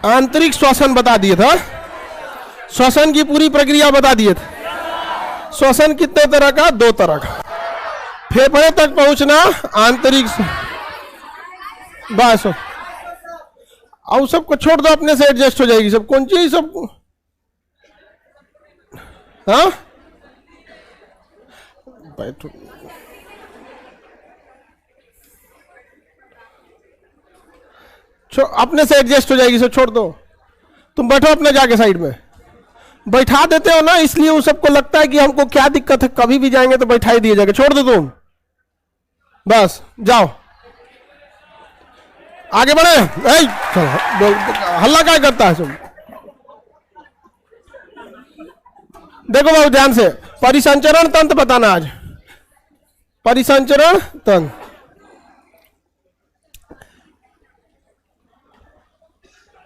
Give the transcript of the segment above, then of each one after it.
आंतरिक श्वसन बता दिए था, श्वसन की पूरी प्रक्रिया बता दिए थे। श्वसन कितने तरह का? 2 तरह का। फेफड़े तक पहुंचना आंतरिक, बस और सबको छोड़ दो, अपने से एडजस्ट हो जाएगी सब। कौन चीज सब? हाँ बैठो, अपने से एडजस्ट हो जाएगी सब, छोड़ दो। तुम बैठो अपने जाके साइड में। बैठा देते हो ना, इसलिए वो सबको लगता है कि हमको क्या दिक्कत है, कभी भी जाएंगे तो बैठा ही दिया जाएगा। छोड़ दो तुम, बस जाओ आगे बढ़े। हल्ला क्या करता है तुम? देखो बाबू ध्यान से, परिसंचरण तंत्र बताना आज। परिसंचरण तंत्र,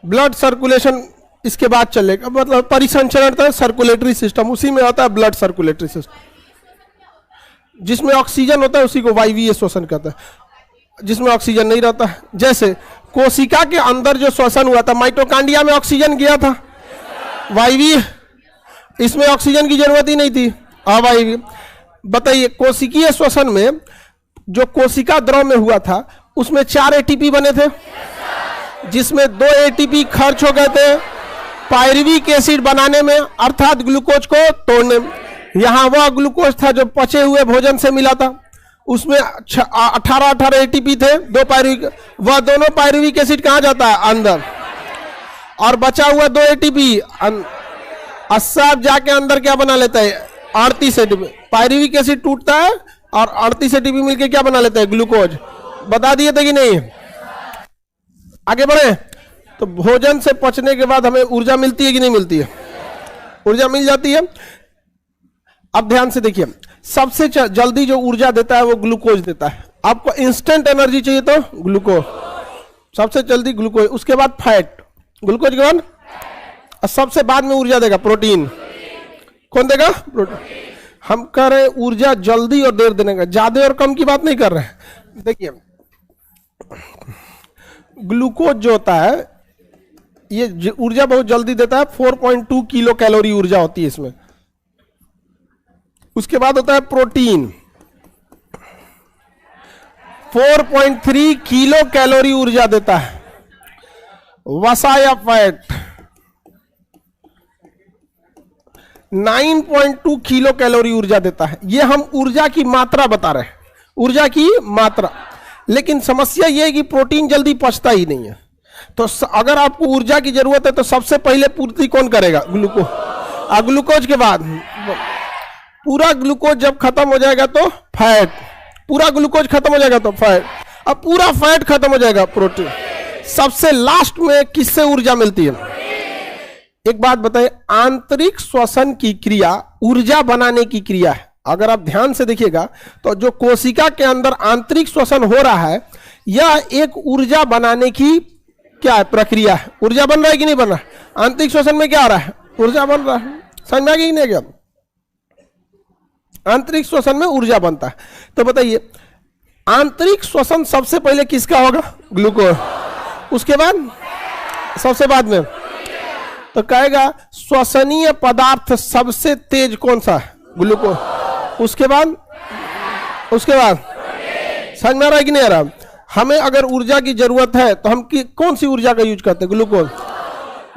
ब्लड सर्कुलेशन इसके बाद चलेगा। मतलब परिसंचरण तंत्र, सर्कुलेटरी सिस्टम, उसी में आता है ब्लड सर्कुलेटरी सिस्टम। जिसमें ऑक्सीजन होता है उसी को वायवीय श्वसन कहता है, जिसमें ऑक्सीजन नहीं रहता है। जैसे कोशिका के अंदर जो श्वसन हुआ था, माइटोकांड्रिया में ऑक्सीजन गया था, वायवीय। इसमें ऑक्सीजन की जरूरत ही नहीं थी, अवायवीय। बताइए, कोशिकीय श्वसन में जो कोशिका द्रव में हुआ था उसमें 4 एटीपी बने थे, जिसमें 2 एटीपी खर्च हो गए थे पायरुविक एसिड बनाने में, अर्थात ग्लूकोज को तोड़ने में। यहाँ वह ग्लूकोज था जो पचे हुए भोजन से मिला था, उसमें 18 एटीपी थे, 2 पायरुविक। वह दोनों पायरुविक एसिड कहाँ जाता है? अंदर। और बचा हुआ 2 एटीपी सब जाके अंदर क्या बना लेता है? 38 एटीपी। पायरुविक एसिड टूटता है और 38 एटीपी मिलके क्या बना लेता है? ग्लूकोज। बता दिए थे कि नहीं? आगे बढ़े। तो भोजन से पचने के बाद हमें ऊर्जा मिलती है कि नहीं मिलती है? ऊर्जा मिल जाती है। अब ध्यान से देखिए, सबसे जल्दी जो ऊर्जा देता है वो ग्लूकोज देता है। आपको इंस्टेंट एनर्जी चाहिए तो ग्लूकोज, सबसे जल्दी ग्लूकोज। उसके बाद फैट, ग्लूकोज के बाद, और सबसे बाद में ऊर्जा देगा प्रोटीन। कौन देगा? प्रोटीन। हम कह रहे हैं ऊर्जा जल्दी और देर देने का, ज्यादा और कम की बात नहीं कर रहे हैं। देखिए, ग्लूकोज जो होता है ये ऊर्जा बहुत जल्दी देता है, 4.2 किलो कैलोरी ऊर्जा होती है इसमें। उसके बाद होता है प्रोटीन, 4.3 किलो कैलोरी ऊर्जा देता है। वसा या फैट 9.2 किलो कैलोरी ऊर्जा देता है। ये हम ऊर्जा की मात्रा बता रहे हैं, ऊर्जा की मात्रा। लेकिन समस्या यह है कि प्रोटीन जल्दी पचता ही नहीं है। तो अगर आपको ऊर्जा की जरूरत है तो सबसे पहले पूर्ति कौन करेगा? ग्लूकोज। और ग्लूकोज के बाद पूरा ग्लूकोज जब खत्म हो जाएगा तो फैट, पूरा ग्लूकोज खत्म हो जाएगा तो फैट, अब पूरा फैट खत्म हो जाएगा प्रोटीन। सबसे लास्ट में किससे ऊर्जा मिलती है? एक बात बताइए, आंतरिक श्वसन की क्रिया ऊर्जा बनाने की क्रिया है। अगर आप ध्यान से देखिएगा तो जो कोशिका के अंदर आंतरिक श्वसन हो रहा है, यह एक ऊर्जा बनाने की क्या है? प्रक्रिया है। ऊर्जा बन रहा है कि नहीं बन रहा? आंतरिक श्वसन में क्या आ रहा है? ऊर्जा बन रहा है। समझ में आ गया कि नहीं गया? आंतरिक श्वसन में ऊर्जा बनता है। तो बताइए, आंतरिक श्वसन सबसे पहले किसका होगा? ग्लूकोज। उसके बाद सबसे बाद में तो कहेगा श्वसनीय पदार्थ सबसे तेज कौन सा है? ग्लूकोज। उसके बाद समझ में आ रहा है कि नहीं आ रहा? हमें अगर ऊर्जा की जरूरत है तो हम कौन सी ऊर्जा का यूज करते हैं? ग्लूकोज।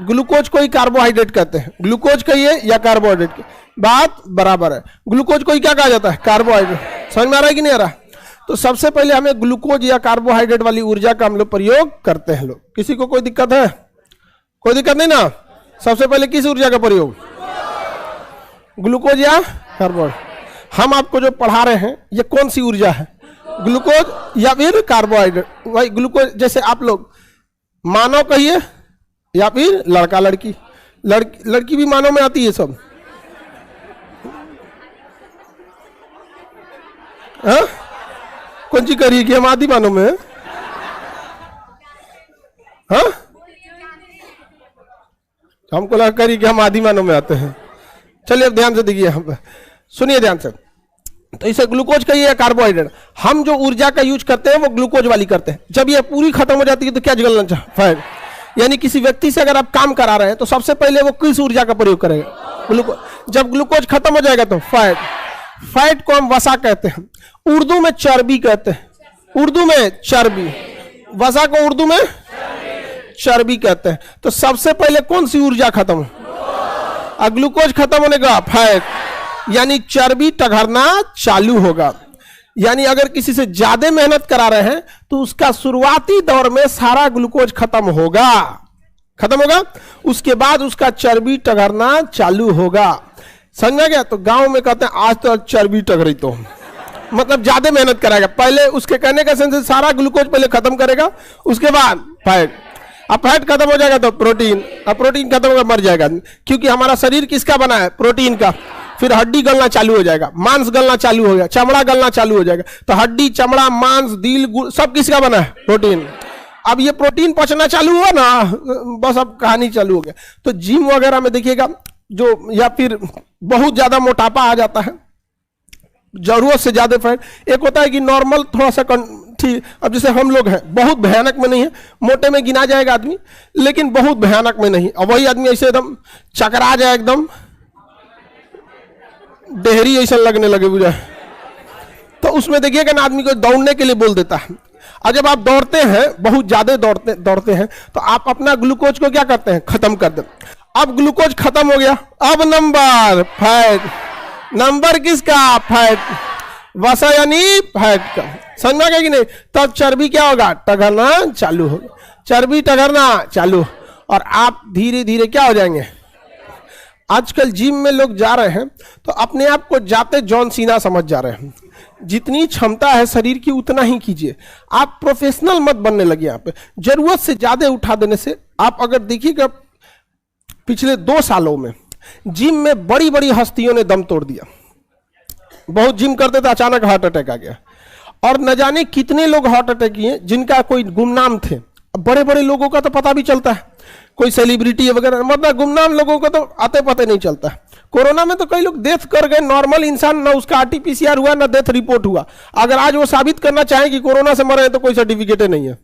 ग्लूकोज को ही कार्बोहाइड्रेट कहते हैं। ग्लूकोज कहिए या कार्बोहाइड्रेट की बात बराबर है। ग्लूकोज को ही क्या कहा जाता है? कार्बोहाइड्रेट। समझ में आ रहा है कि नहीं आ रहा? तो सबसे पहले हमें ग्लूकोज या कार्बोहाइड्रेट वाली ऊर्जा का हम लोग प्रयोग करते हैं। लोग किसी को कोई दिक्कत है? कोई दिक्कत नहीं ना? सबसे पहले किस ऊर्जा का प्रयोग? ग्लूकोज या कार्बोहाइड्रेट। हम आपको जो पढ़ा रहे हैं ये कौन सी ऊर्जा है? ग्लूकोज या फिर कार्बोहाइड्रेट? वही ग्लूकोज। जैसे आप लोग मानव कहिए या फिर लड़का लड़की, लड़की भी मानव में आती है सब। हाँ, कौन सी करिए कि हम आदि मानव में? हाँ, हमको लगा करिए कि हम आदि मानव में आते हैं। चलिए अब ध्यान से देखिए, हम सुनिए ध्यान से। तो इसे ग्लूकोज कहिए या कार्बोहाइड्रेट, हम जो ऊर्जा का यूज करते हैं वो ग्लूकोज वाली करते हैं। जब ये पूरी खत्म हो जाती है तो क्या जलना चाहिए? फैट। यानी किसी व्यक्ति से अगर आप काम करा रहे हैं तो सबसे पहले वो किस ऊर्जा का प्रयोग करेगा? ग्लूकोज। जब ग्लूकोज खत्म हो जाएगा तो फैट, फैट को हम वसा कहते हैं, उर्दू में चर्बी कहते हैं, उर्दू में चर्बी, वसा को उर्दू में चर्बी कहते हैं। तो सबसे पहले कौन सी ऊर्जा खत्म हो? ग्लूकोज खत्म होने का फैट, यानी चर्बी टघरना चालू होगा। यानी अगर किसी से ज्यादा मेहनत करा रहे हैं तो उसका शुरुआती दौर में सारा ग्लूकोज खत्म होगा, उसके बाद उसका चर्बी टघरना चालू होगा। समझ में गया? तो गांव में कहते हैं आज तो चर्बी टघरी, तो मतलब ज्यादा मेहनत कराएगा। पहले उसके कहने का सेंस सारा ग्लूकोज पहले खत्म करेगा, उसके बाद फैट। अब फैट खत्म हो जाएगा तो प्रोटीन, अब प्रोटीन खत्म होगा मर जाएगा, क्योंकि हमारा शरीर किसका बना है? प्रोटीन का। फिर हड्डी गलना चालू हो जाएगा, मांस गलना चालू हो गया, चमड़ा गलना चालू हो जाएगा। तो हड्डी, चमड़ा, मांस, दिल, सब किसका बना है? प्रोटीन। अब ये प्रोटीन पचना चालू हुआ ना, बस अब कहानी चालू हो गया। तो जिम वगैरह में देखिएगा जो, या फिर बहुत ज्यादा मोटापा आ जाता है, जरूरत से ज्यादा फैट। एक होता है कि नॉर्मल थोड़ा सा ठीक, अब जैसे हम लोग हैं, बहुत भयानक में नहीं है, मोटे में गिना जाएगा आदमी, लेकिन बहुत भयानक में नहीं। अब वही आदमी ऐसे एकदम चकरा जाए, एकदम डेहरी ऐसा लगने लगे बुझा, तो उसमें देखिएगा ना आदमी को दौड़ने के लिए बोल देता है। और जब आप दौड़ते हैं, बहुत ज्यादा दौड़ते हैं, तो आप अपना ग्लूकोज को क्या करते हैं? खत्म कर देते। अब ग्लूकोज खत्म हो गया, अब नंबर फैट, नंबर किसका? फैट, वसा यानी फैट का। समझ में आ गया कि नहीं? तब चर्बी क्या होगा? टघरना चालू होगा, चर्बी टघरना चालू, और आप धीरे धीरे क्या हो जाएंगे? आजकल जिम में लोग जा रहे हैं तो अपने आप को जाते जॉन सीना समझ जा रहे हैं। जितनी क्षमता है शरीर की उतना ही कीजिए, आप प्रोफेशनल मत बनने लगे। यहाँ पे जरूरत से ज्यादा उठा देने से, आप अगर देखिएगा पिछले 2 सालों में जिम में बड़ी बड़ी हस्तियों ने दम तोड़ दिया। बहुत जिम करते थे, अचानक हार्ट अटैक आ गया, और न जाने कितने लोग हार्ट अटैक किए जिनका कोई गुमनाम थे। बड़े बड़े लोगों का तो पता भी चलता है, कोई सेलिब्रिटी वगैरह, मतलब गुमनाम लोगों को तो आते पते नहीं चलता। कोरोना में तो कई लोग डेथ कर गए, नॉर्मल इंसान, ना उसका आरटीपीसीआर हुआ ना डेथ रिपोर्ट हुआ। अगर आज वो साबित करना चाहें कि कोरोना से मरे तो कोई सर्टिफिकेट नहीं है।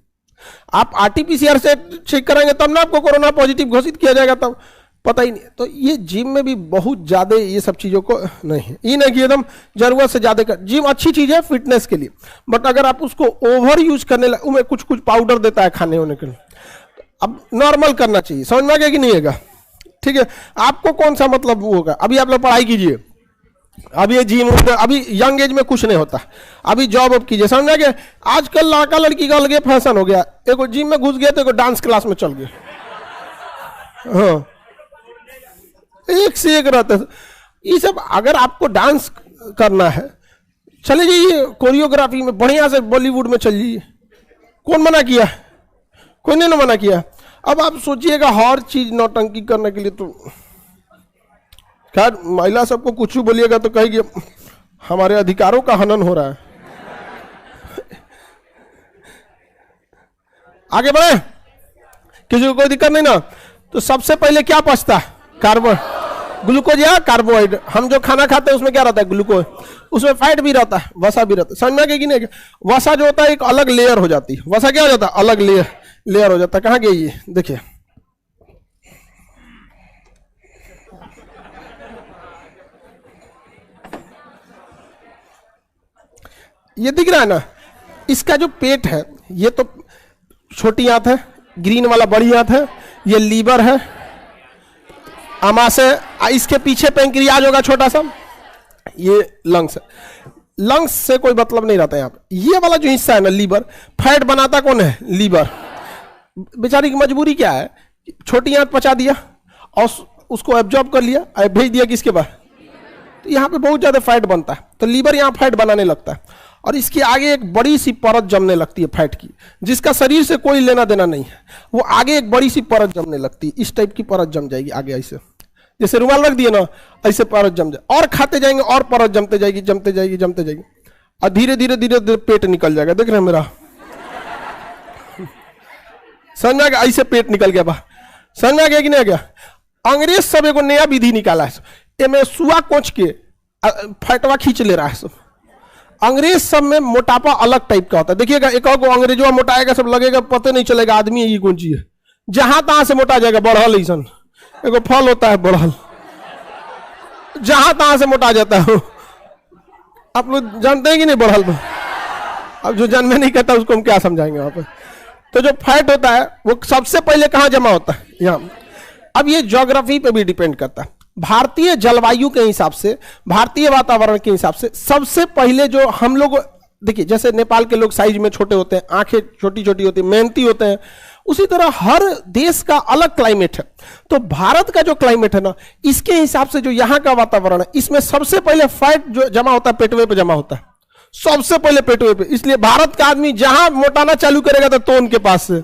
आप आरटीपीसीआर से चेक कराएंगे तब ना आपको कोरोना पॉजिटिव घोषित किया जाएगा, तब पता ही नहीं। तो ये जिम में भी बहुत ज्यादा ये सब चीजों को नहीं है, ये नहीं कि एकदम जरूरत से ज्यादा कर। जिम अच्छी चीज है फिटनेस के लिए, बट अगर आप उसको ओवर यूज करने लगे, उनमें कुछ कुछ पाउडर देता है खाने होने के लिए, अब नॉर्मल करना चाहिए। समझ में आ गया कि नहीं होगा? ठीक है, आपको कौन सा मतलब वो होगा? अभी आप लोग पढ़ाई कीजिए, अभी ये जिम, अभी यंग एज में कुछ नहीं होता, अभी जॉब अब कीजिए। समझ में आ गया? आजकल लड़का लड़की का अलग फैशन हो गया, एक जिम में घुस गया तो एक डांस क्लास में चल गया, हाँ, एक से एक रहता है। ये सब अगर आपको डांस करना है, चले जाइए कोरियोग्राफी में, बढ़िया से बॉलीवुड में चलिए, कौन मना किया? कोई ने ना मना किया। अब आप सोचिएगा हर चीज नौटंकी करने के लिए, तो खैर महिला सबको कुछ भी बोलिएगा तो कहेगी हमारे अधिकारों का हनन हो रहा है। आगे बढ़े, किसी को कोई दिक्कत नहीं ना? तो सबसे पहले क्या पचता है? कार्बन, ग्लूकोज या कार्बोहाइड्रेट। हम जो खाना खाते हैं उसमें क्या रहता है? ग्लूकोज, उसमें फैट भी रहता है, वसा भी रहता है। समझ में आ गया कि नहीं? वसा जो होता है एक अलग लेयर हो जाती है, वसा क्या हो जाता है? अलग लेयर हो जाता है। कहाँ गई ये? देखिए, ये दिख रहा है ना, इसका जो पेट है, ये तो छोटी आंत है, ग्रीन वाला बड़ी आंत है, ये लीवर है, आमाशय, इसके पीछे पैंक्रियाज होगा छोटा सा, ये लंग्स है। लंग्स से कोई मतलब नहीं रहता है यहाँ पे। ये वाला जो हिस्सा है ना लीवर, फैट बनाता कौन है? लीवर। बेचारी की मजबूरी क्या है? छोटी आंत पचा दिया और उसको एब्जॉर्ब कर लिया और भेज दिया किसके पास? तो यहाँ पे बहुत ज्यादा फैट बनता है, तो लीवर यहाँ फैट बनाने लगता है, और इसके आगे एक बड़ी सी परत जमने लगती है फैट की, जिसका शरीर से कोई लेना देना नहीं है। वो आगे एक बड़ी सी परत जमने लगती है, इस टाइप की परत जम जाएगी आगे, ऐसे जैसे रुमाल रख दिए ना, ऐसे परत जम जाए, और खाते जाएंगे और परत जमते जाएगी, जमते जाएगी, जमते जाएगी, और धीरे धीरे धीरे धीरे पेट निकल जाएगा। देख रहे हैं मेरा? समझ में आ गया? ऐसे पेट निकल गया बाहर। समझ में आ गया कि नहीं आ गया? अंग्रेज सब एक नया विधि निकाला है, इसमें सुआ कोच के फैटवा खींच ले रहा है सब। अंग्रेज सब में मोटापा अलग टाइप का होता है। देखिएगा, एक और अंग्रेजवा मोटाएगा सब लगेगा पता नहीं चलेगा आदमी है ये कौन चीज है, जहां तहां से मोटा जाएगा, बढ़ल ऐसा एगो फल होता है बढ़ल, जहां तहां से मोटा जाता है। आप लोग जानते हैं कि नहीं बढ़ल में? अब जो जन्म नहीं करता उसको हम क्या समझाएंगे वहां पर। तो जो फैट होता है वो सबसे पहले कहां जमा होता है? यहाँ। अब ये ज्योग्राफी पे भी डिपेंड करता है। भारतीय जलवायु के हिसाब से, भारतीय वातावरण के हिसाब से सबसे पहले जो हम लोग, देखिए जैसे नेपाल के लोग साइज में छोटे होते हैं, आंखें छोटी छोटी होती हैं, मेहनती होते हैं, उसी तरह हर देश का अलग क्लाइमेट है। तो भारत का जो क्लाइमेट है ना, इसके हिसाब से जो यहाँ का वातावरण है, इसमें सबसे पहले फैट जो जमा होता है पेटवे पे जमा होता है, सबसे पहले पेटवे पे। इसलिए भारत का आदमी जहां मोटाना चालू करेगा तो तोन के पास से,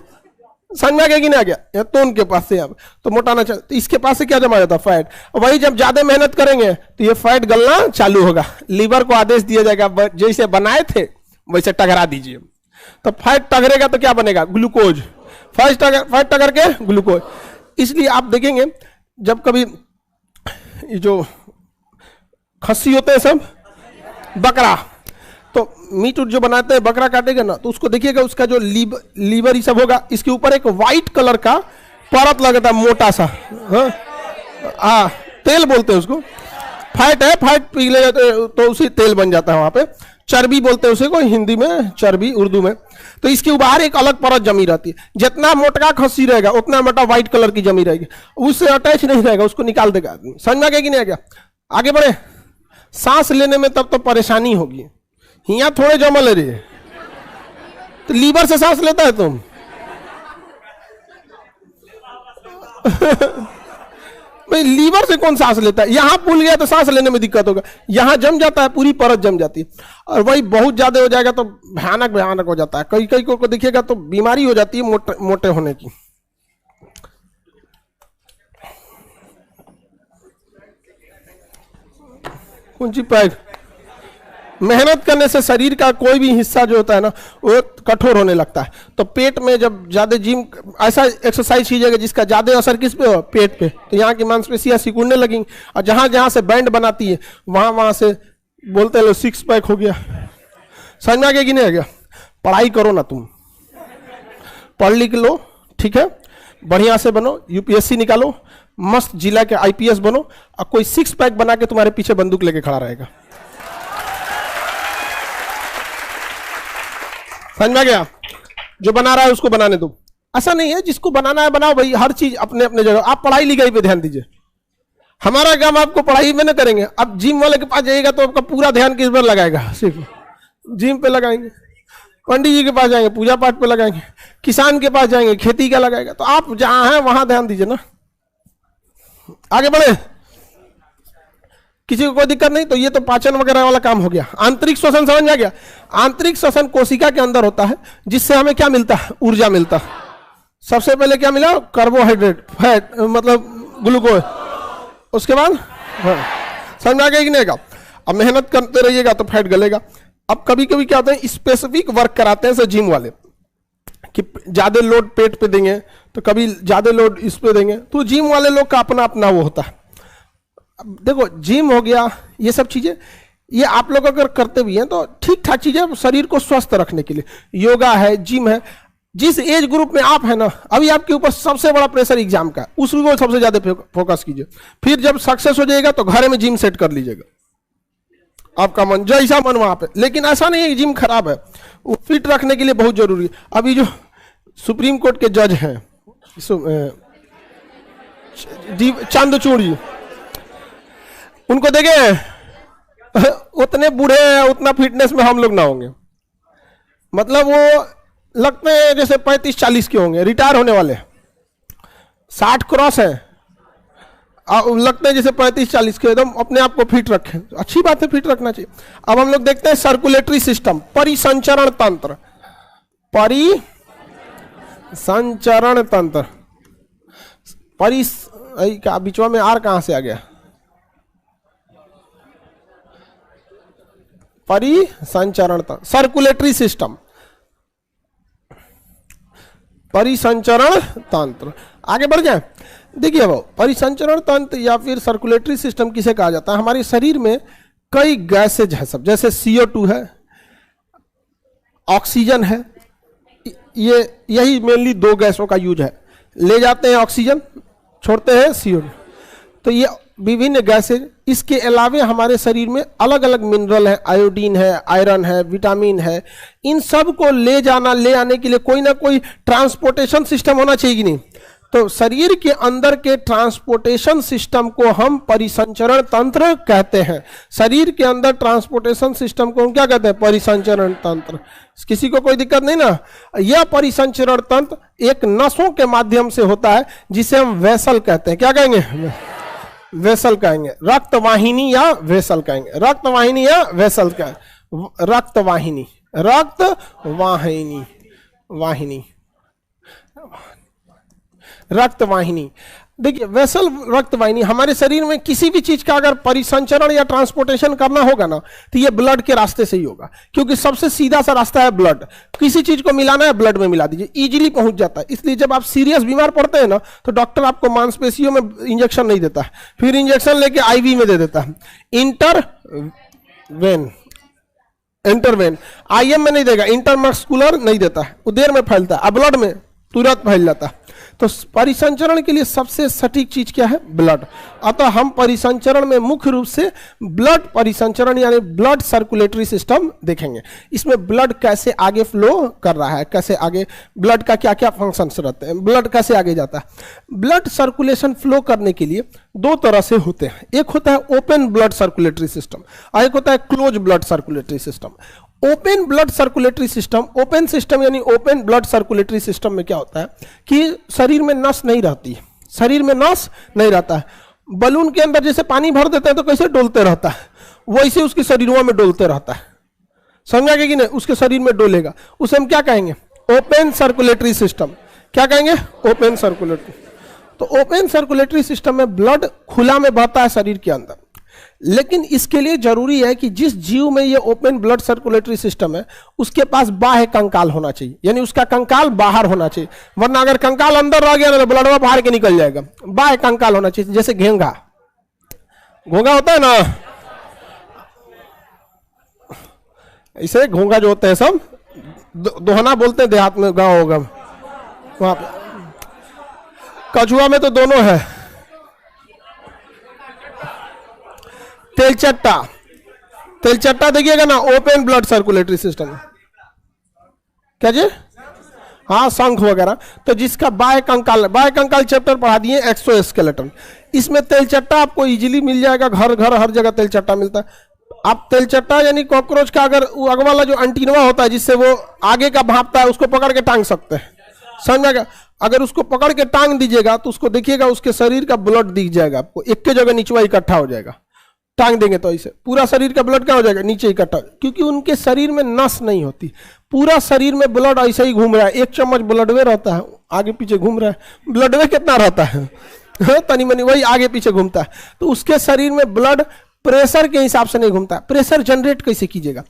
समझ में आ गया कि नहीं आ गया? या तोन के पास से अब तो मोटाना चालू, तो इसके पास से क्या जमा जाता है? फैट। वही जब ज्यादा मेहनत करेंगे तो ये फैट गलना चालू होगा, लीवर को आदेश दिया जाएगा जैसे बनाए थे वैसे टगरा दीजिए। तो फैट टगरेगा तो क्या बनेगा? ग्लूकोज। फैट टगर के ग्लूकोज। इसलिए आप देखेंगे जब कभी ये जो खस्सी होते हैं सब, बकरा, तो मीट उट जो बनाते हैं, बकरा काटेगा ना तो उसको देखिएगा, उसका जो लीवर ये सब होगा, इसके ऊपर एक व्हाइट कलर का परत लगता है मोटा सा, हाँ तेल बोलते हैं उसको। फैट है, फैट पी ले तो उसी तेल बन जाता है वहां पे। चर्बी बोलते हैं उसे को हिंदी में, चर्बी उर्दू में। तो इसके बाहर एक अलग परत जमी रहती है। जितना मोटा खस्सी रहेगा उतना मोटा व्हाइट कलर की जमी रहेगी, उससे अटैच नहीं रहेगा, उसको निकाल देगा आदमी। समझ में आ गया कि नहीं आ गया? आगे बढ़े। सांस लेने में तब तो परेशानी होगी, यहाँ थोड़े जमल है रे, तो लीवर से सांस लेता है तुम? भाई लीवर से कौन सांस लेता है? यहां फूल गया तो सांस लेने में दिक्कत होगा, यहां जम जाता है, पूरी परत जम जाती है। और वही बहुत ज्यादा हो जाएगा तो भयानक भयानक हो जाता है। कई कई को देखिएगा तो बीमारी हो जाती है मोटे होने की। कौन सी पैक? मेहनत करने से शरीर का कोई भी हिस्सा जो होता है ना वो कठोर होने लगता है। तो पेट में जब ज्यादा जिम, ऐसा एक्सरसाइज कीजिएगा जिसका ज्यादा असर किस पे हो? पेट पे। तो यहाँ की मांसपेशियां सिकुड़ने लगेंगी, और जहां जहां से बैंड बनाती है वहां वहां से बोलते हैं लो 6 पैक हो गया। समझ में आ गया कि नहीं आ गया? पढ़ाई करो ना तुम, पढ़ लिख लो, ठीक है, बढ़िया से बनो, यूपीएससी निकालो, मस्त जिला के आईपीएस बनो, और कोई 6 पैक बना के तुम्हारे पीछे बंदूक लेके खड़ा रहेगा। समझ में आ गया? जो बना रहा है उसको बनाने दो। ऐसा नहीं है, जिसको बनाना है बनाओ भाई, हर चीज अपने अपने जगह। आप पढ़ाई लिखाई पे ध्यान दीजिए, हमारा काम आपको पढ़ाई में न करेंगे। अब जिम वाले के पास जाइएगा तो आपका पूरा ध्यान किस पर लगाएगा? सिर्फ जिम पे लगाएंगे। पंडित जी के पास जाएंगे पूजा पाठ पे लगाएंगे, किसान के पास जाएंगे खेती का लगाएगा। तो आप जहां हैं वहां ध्यान दीजिए ना। आगे बढ़े, किसी को कोई दिक्कत नहीं। तो ये तो पाचन वगैरह वाला काम हो गया। आंतरिक श्वसन समझ में आ गया? आंतरिक श्वसन कोशिका के अंदर होता है, जिससे हमें क्या मिलता है? ऊर्जा मिलता है। सबसे पहले क्या मिला? कार्बोहाइड्रेट, फैट मतलब ग्लूकोज। उसके बाद समझ में आ गया कि नहीं? अब मेहनत करते रहिएगा तो फैट गलेगा। अब कभी कभी क्या होता है, स्पेसिफिक वर्क कराते हैं जिम वाले कि ज्यादा लोड पेट पे देंगे, तो कभी ज्यादा लोड इस पे देंगे। तो जिम वाले लोग का अपना अपना वो होता है। अब देखो जिम हो गया, ये सब चीजें ये आप लोग अगर करते भी हैं तो ठीक ठाक चीजें शरीर को स्वस्थ रखने के लिए। योगा है, जिम है। जिस एज ग्रुप में आप है ना, अभी आपके ऊपर सबसे बड़ा प्रेशर एग्जाम का, उसको सबसे ज्यादा फोकस कीजिए। फिर जब सक्सेस हो जाएगा तो घर में जिम सेट कर लीजिएगा, आपका मन जैसा मन वहां पे। लेकिन ऐसा नहीं है कि जिम खराब है, वो फिट रखने के लिए बहुत जरूरी है। अभी जो सुप्रीम कोर्ट के जज हैं चंद्रचूड़ जी, उनको देखे उतने बूढ़े हैं, उतना फिटनेस में हम लोग ना होंगे। मतलब वो लगते हैं जैसे 35-40 के होंगे, रिटायर होने वाले। 60 क्रॉस है, लगते हैं जैसे 35-40 के, एकदम अपने आप को फिट रखें। अच्छी बात है, फिट रखना चाहिए। अब हम लोग देखते हैं सर्कुलेटरी सिस्टम, परिसंचरण तंत्र। परिसंचरण तंत्र, का बीचवा में आर कहां से आ गया? परिसंचरण तंत्र, सर्कुलेटरी सिस्टम, परिसंचरण तंत्र। आगे बढ़ जाए, देखिए वो परिसंचरण तंत्र या फिर सर्कुलेटरी सिस्टम किसे कहा जाता है? हमारे शरीर में कई गैसेज है सब, जैसे CO2 है, ऑक्सीजन है। ये यही मेनली 2 गैसों का यूज है। ले जाते हैं ऑक्सीजन, छोड़ते हैं CO2। तो ये विभिन्न गैसेज, इसके अलावे हमारे शरीर में अलग अलग मिनरल है, आयोडीन है, आयरन है, विटामिन है, इन सब को ले जाना, ले आने के लिए कोई ना कोई ट्रांसपोर्टेशन सिस्टम होना चाहिए कि नहीं। तो शरीर के अंदर के ट्रांसपोर्टेशन सिस्टम को हम परिसंचरण तंत्र कहते हैं। शरीर के अंदर ट्रांसपोर्टेशन सिस्टम को हम क्या कहते हैं? परिसंचरण तंत्र। किसी को कोई दिक्कत नहीं ना? यह परिसंचरण तंत्र एक नसों के माध्यम से होता है, जिसे हम वेसल कहते हैं। क्या कहेंगे? वेसल कहेंगे, रक्तवाहिनी या वेसल कहेंगे, रक्तवाहिनी या वेसल का, रक्तवाहिनी, रक्तवाहिनी, वाहिनी, रक्तवाहिनी। देखिए वेसल, रक्तवाहिनी, हमारे शरीर में किसी भी चीज का अगर परिसंचरण या ट्रांसपोर्टेशन करना होगा ना, तो ये ब्लड के रास्ते से ही होगा, क्योंकि सबसे सीधा सा रास्ता है ब्लड। किसी चीज को मिलाना है, ब्लड में मिला दीजिए, इजीली पहुंच जाता है। इसलिए जब आप सीरियस बीमार पड़ते हैं ना, तो डॉक्टर आपको मांसपेशियों में इंजेक्शन नहीं देता है, फिर इंजेक्शन लेके IV में दे देता है। इंटरवेन, इंटरवेन IM में नहीं देगा, इंटरमस्कुलर नहीं देता है, वो देर में फैलता है, ब्लड में तुरंत फैल जाता है। तो परिसंचरण के लिए सबसे सटीक चीज क्या है? ब्लड। अतः हम परिसंचरण में मुख्य रूप से ब्लड परिसंचरण यानी ब्लड सर्कुलेटरी सिस्टम देखेंगे। इसमें ब्लड कैसे आगे फ्लो कर रहा है, कैसे आगे, ब्लड का क्या क्या फंक्शंस रहते हैं, ब्लड कैसे आगे जाता है। ब्लड सर्कुलेशन फ्लो करने के लिए दो तरह से होते हैं। एक होता है ओपन ब्लड सर्कुलेटरी सिस्टम और एक होता है close blood circulatory system. Open blood circulatory system, open system यानी ओपन ब्लड सर्कुलेटरी सिस्टम में क्या होता है कि शरीर में नस नहीं रहती है, शरीर में नस नहीं रहता है। बलून के अंदर जैसे पानी भर देते हैं तो कैसे डोलते रहता है, वैसे उसके शरीरों में डोलते रहता है। समझा कि नहीं? उसके शरीर में डोलेगा, उसे हम क्या कहेंगे? Open circulatory system. क्या कहेंगे? Open circulatory. तो ओपन सर्कुलेटरी सिस्टम में ब्लड खुला में बहता है शरीर के अंदर, लेकिन इसके लिए जरूरी है कि जिस जीव में ये ओपन ब्लड सर्कुलेटरी सिस्टम है, उसके पास बाह्य कंकाल होना चाहिए, यानी उसका कंकाल बाहर होना चाहिए। वरना अगर कंकाल अंदर रह गया ना तो ब्लड बाहर के निकल जाएगा। बाह्य कंकाल होना चाहिए, जैसे घेंगा, घोंगा होता है ना, इसे घोंगा जो होते हैं सब दोहना बोलते हैं, देहात में गांव होगा वहां पे। कछुआ में तो दोनों है। तेलचट्टा, तेलचट्टा देखिएगा ना, ओपन ब्लड सर्कुलेटरी सिस्टम। क्या जी? हाँ, शंख वगैरह। तो जिसका बाह्य कंकाल चैप्टर पढ़ा दिए, एक्सोस्केलेटन। इसमें तेलचट्टा आपको इजीली मिल जाएगा, घर घर हर जगह तेलचट्टा मिलता है। आप तेलचट्टा यानी कॉकरोच का अगर वो अगला वाला जो एंटीना होता है जिससे वो आगे का भापता है, उसको पकड़ के टांग सकते हैं। समझेगा? अगर उसको पकड़ के टांग दीजिएगा तो उसको देखिएगा, उसके शरीर का ब्लड दिख जाएगा आपको, एक के जगह नीचवा इकट्ठा हो जाएगा। टांग देंगे तो ऐसे पूरा शरीर का ब्लड क्या हो जाएगा? नीचे इकट्ठा, क्योंकि उनके शरीर में नस नहीं होती, पूरा शरीर में ब्लड ऐसे ही घूम रहा है। एक चम्मच ब्लडवे रहता है, आगे पीछे घूम रहा है। ब्लडवे कितना रहता है? तनी मनी, वही आगे पीछे घूमता है। तो उसके शरीर में ब्लड प्रेशर के हिसाब से नहीं घूमता। प्रेशर जनरेट कैसे कीजिएगा?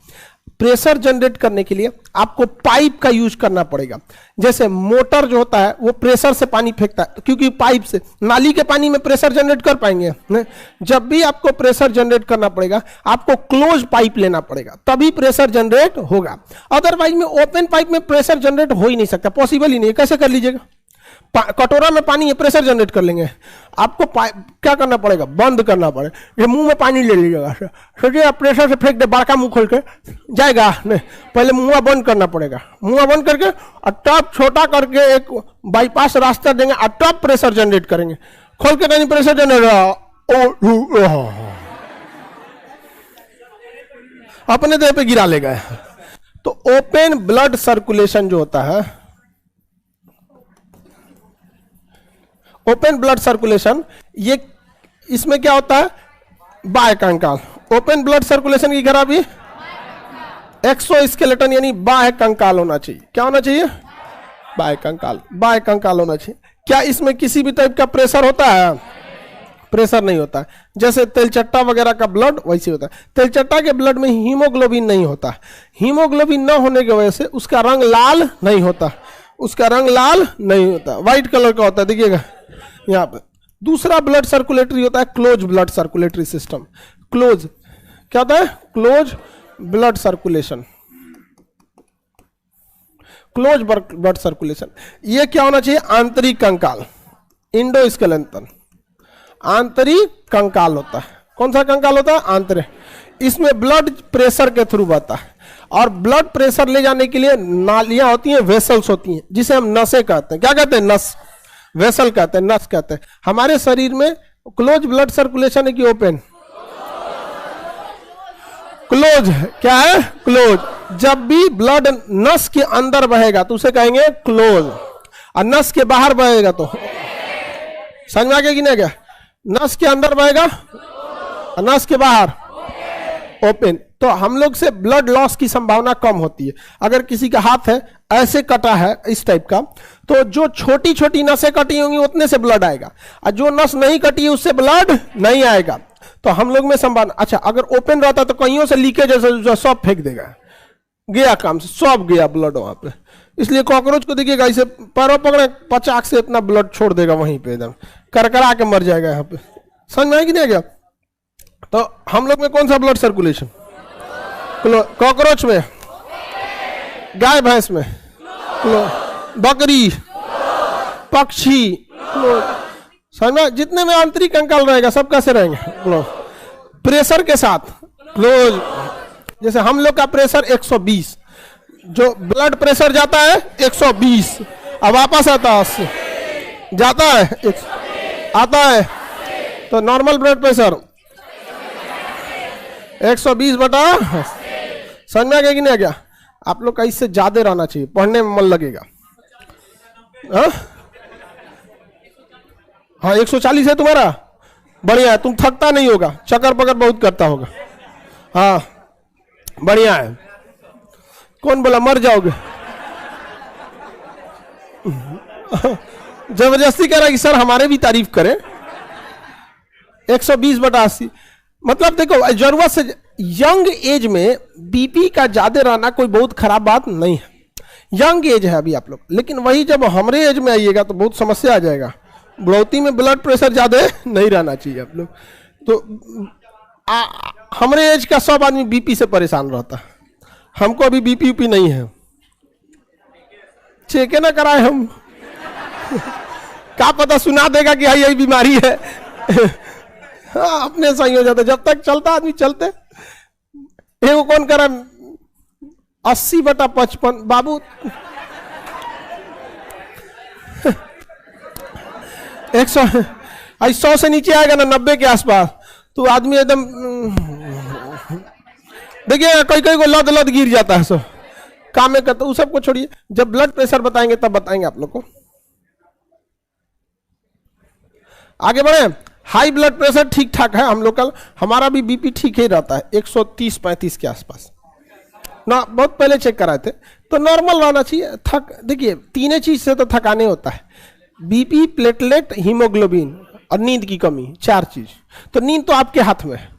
प्रेशर जनरेट करने के लिए आपको पाइप का यूज करना पड़ेगा। जैसे मोटर जो होता है वो प्रेशर से पानी फेंकता है, क्योंकि पाइप से, नाली के पानी में प्रेशर जनरेट कर पाएंगे? जब भी आपको प्रेशर जनरेट करना पड़ेगा, आपको क्लोज पाइप लेना पड़ेगा, तभी प्रेशर जनरेट होगा। अदरवाइज में ओपन पाइप में प्रेशर जनरेट हो ही नहीं सकता, पॉसिबल ही नहीं है। कैसे कर लीजिएगा? कटोरा में पानी है, प्रेशर जनरेट कर लेंगे। आपको क्या करना पड़ेगा? बंद करना पड़ेगा। ये मुंह में पानी ले लीजिएगा, सोचिए आप प्रेशर से फेंक दे, बड़का मुंह खोल के जाएगा नहीं, पहले मुंह बंद करना पड़ेगा। मुंह बंद करके और टॉप छोटा करके एक बाईपास रास्ता देंगे और टॉप प्रेशर जनरेट करेंगे। खोल के नहीं प्रेशर जनरेट, अपने देह पे गिरा लेगा। तो ओपन ब्लड सर्कुलेशन जो होता है, ओपन ब्लड सर्कुलेशन, ये इसमें क्या होता है? बाह्य कंकाल। ओपन ब्लड सर्कुलेशन की खराबी, एक्सोस्केलेटन यानी बाह्य कंकाल होना चाहिए। क्या होना चाहिए? बाह्य कंकाल, बाह्य कंकाल होना चाहिए। क्या इसमें किसी भी टाइप का प्रेशर होता है? प्रेशर नहीं होता है। जैसे तेलचट्टा वगैरह का ब्लड वैसे होता है। तेलचट्टा के ब्लड में हीमोग्लोबिन नहीं होता। हीमोग्लोबिन न होने की वजह से उसका रंग लाल नहीं होता, उसका रंग लाल नहीं होता, व्हाइट कलर का होता है। देखिएगा यहाँ पे। दूसरा ब्लड सर्कुलेटरी होता है close blood circulatory system. Close क्या होता है? Close blood circulation. Close blood circulation. ये क्या होना चाहिए? आंतरिक कंकाल, इंडोस्केलेटन, आंतरिक कंकाल होता है। कौन सा कंकाल होता है? आंतरिक। इसमें ब्लड प्रेशर के थ्रू बहता है, और ब्लड प्रेशर ले जाने के लिए नालियां होती हैं, वेसल्स होती हैं, जिसे हम नसें कहते हैं। क्या कहते हैं? नस, वेसल कहते हैं, नस कहते हैं। हमारे शरीर में क्लोज ब्लड सर्कुलेशन है कि ओपन? क्लोज। क्या है? क्लोज। जब भी ब्लड नस के अंदर बहेगा तो उसे कहेंगे क्लोज, और नस के बाहर बहेगा तो, समझ में आ गया कि नहीं? क्या नस के अंदर बहेगा और नस के बाहर ओपन। तो हम लोग से ब्लड लॉस की संभावना कम होती है। अगर किसी का हाथ है ऐसे कटा है इस टाइप का, तो जो छोटी छोटी नसें कटी होंगी उतने से ब्लड आएगा, और जो नस नहीं कटी है उससे ब्लड नहीं आएगा। तो हम लोग में संभावना, अच्छा अगर ओपन रहता तो कहीं से लीकेज जैसे सब फेंक देगा, गया काम से, सब गया ब्लड वहां पे। इसलिए कॉकरोच को देखिएगा इसे पैरों पकड़े, पचाक से इतना ब्लड छोड़ देगा वहीं पे, एकदम करकरा के मर जाएगा यहाँ पे। समझ में आएगी नहीं गया? तो हम लोग में कौन सा ब्लड सर्कुलेशन? कॉकरोच में, गाय भैंस में, बकरी, पक्षी, समझ में? जितने में आंतरिक कंकाल रहेगा सब कैसे रहेंगे? प्रेशर के साथ क्लोज। जैसे हम लोग का प्रेशर 120, जो ब्लड प्रेशर जाता है 120, अब वापस आता है 80, जाता है आता है, तो नॉर्मल ब्लड प्रेशर 120 बटा, समझ में आ गया कि नहीं आ गया? आप लोग का इससे ज्यादा रहना चाहिए, पढ़ने में मन लगेगा। हाँ 140 है तुम्हारा, बढ़िया है, तुम थकता नहीं होगा, चक्कर पकड़ बहुत करता होगा। हाँ बढ़िया है। कौन बोला मर जाओगे? जबरदस्ती कह रहा है कि सर हमारे भी तारीफ करें। 120 बटा 80, मतलब देखो जरूरत से यंग एज में बीपी का ज्यादा रहना कोई बहुत खराब बात नहीं है, यंग एज है अभी आप लोग। लेकिन वही जब हमारे एज में आइएगा तो बहुत समस्या आ जाएगा। बुढ़ौती में ब्लड प्रेशर ज्यादा नहीं रहना चाहिए आप लोग। तो हमारे एज का सब आदमी बीपी से परेशान रहता है, हमको अभी बीपी ऊपी नहीं है, चेक ना कराए हम। क्या पता सुना देगा कि यही बीमारी है। हाँ अपने सही हो जाते, जब तक चलता आदमी चलते। वो कौन करा 80 बटा 55 बाबू। 100 से नीचे आएगा ना 90 के आसपास तो आदमी एकदम, देखिए कोई कोई को लद लद गिर जाता है, सो काम में करता। उस सबको छोड़िए, जब ब्लड प्रेशर बताएंगे तब बताएंगे आप लोग को। आगे बढ़े। हाई ब्लड प्रेशर ठीक ठाक है हम लोग का, हमारा भी बीपी ठीक ही रहता है 130-35 के आसपास ना। बहुत पहले चेक कराए थे तो नॉर्मल रहना चाहिए। थक देखिए तीन चीज से तो थकाने होता है, बीपी, प्लेटलेट, हीमोग्लोबिन और नींद की कमी, 4 चीज। तो नींद तो आपके हाथ में है,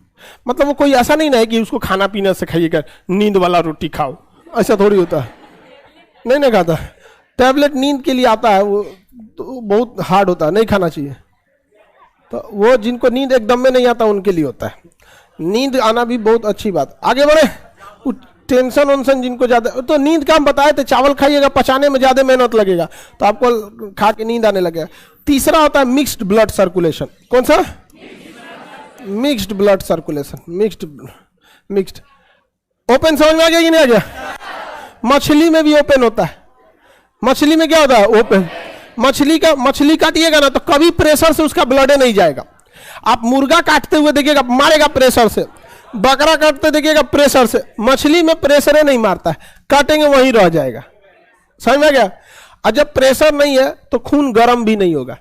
मतलब वो कोई ऐसा नहीं ना है कि उसको खाना पीना से खाइएगा, नींद वाला रोटी खाओ, ऐसा थोड़ी होता है, नहीं ना खाता। टैबलेट नींद के लिए आता है, वो तो बहुत हार्ड होता है, नहीं खाना चाहिए। तो वो जिनको नींद एकदम में नहीं आता उनके लिए होता है। नींद आना भी बहुत अच्छी बात। आगे बढ़े। टेंशन वंशन जिनको ज्यादा, तो नींद का हम बताए थे, चावल खाइएगा पचाने में ज्यादा मेहनत लगेगा तो आपको खा के नींद आने लगेगा। तीसरा होता है मिक्स्ड ब्लड सर्कुलेशन। कौन सा? Mixed blood circulation. Mixed open समझ में आ गया कि नहीं आ गया? मछली में भी ओपन होता है। मछली में क्या होता है? ओपन। मछली काटिएगा ना तो कभी प्रेशर से उसका ब्लड नहीं जाएगा। आप मुर्गा काटते हुए देखिएगा मारेगा प्रेशर से, बकरा काटते देखिएगा प्रेशर से। मछली में प्रेशर नहीं मारता है, काटेंगे वहीं रह जाएगा। समझ में गया? और जब प्रेशर नहीं है तो खून गर्म भी नहीं होगा।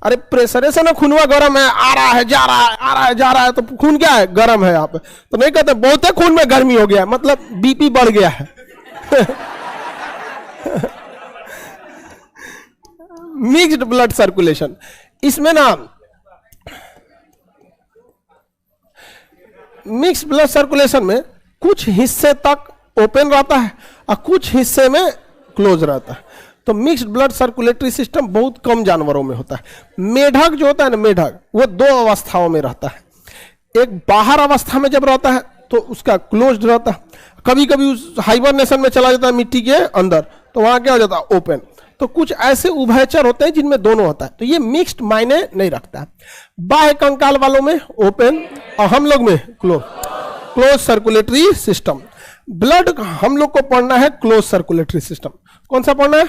अरे प्रेशर से ना खूनवा गर्म है, आ रहा है जा रहा है, आ रहा है जा रहा है, तो खून क्या है? गर्म है यहाँ पे। तो नहीं कहते बहुत खून में गर्मी हो गया, मतलब बीपी बढ़ गया है। मिक्स्ड ब्लड सर्कुलेशन, इसमें ना मिक्स ब्लड सर्कुलेशन में कुछ हिस्से तक ओपन रहता है और कुछ हिस्से में क्लोज रहता है। तो मिक्स्ड ब्लड सर्कुलेटरी सिस्टम बहुत कम जानवरों में होता है। मेढक जो होता है ना, मेढक वो 2 अवस्थाओं में रहता है। एक बाहर अवस्था में जब रहता है तो उसका क्लोज्ड रहता है, कभी कभी उस हाइबरनेशन में चला जाता है मिट्टी के अंदर तो वहां क्या हो जाता है, ओपन। तो कुछ ऐसे उभयचर होते हैं जिनमें दोनों होता है, तो ये मिक्स्ड मायने नहीं रखता है। बाह्य कंकाल वालों में ओपन और हम लोग में क्लोज सर्कुलेटरी सिस्टम। ब्लड हम लोग को पढ़ना है क्लोज सर्कुलेटरी सिस्टम। कौन सा पढ़ना है?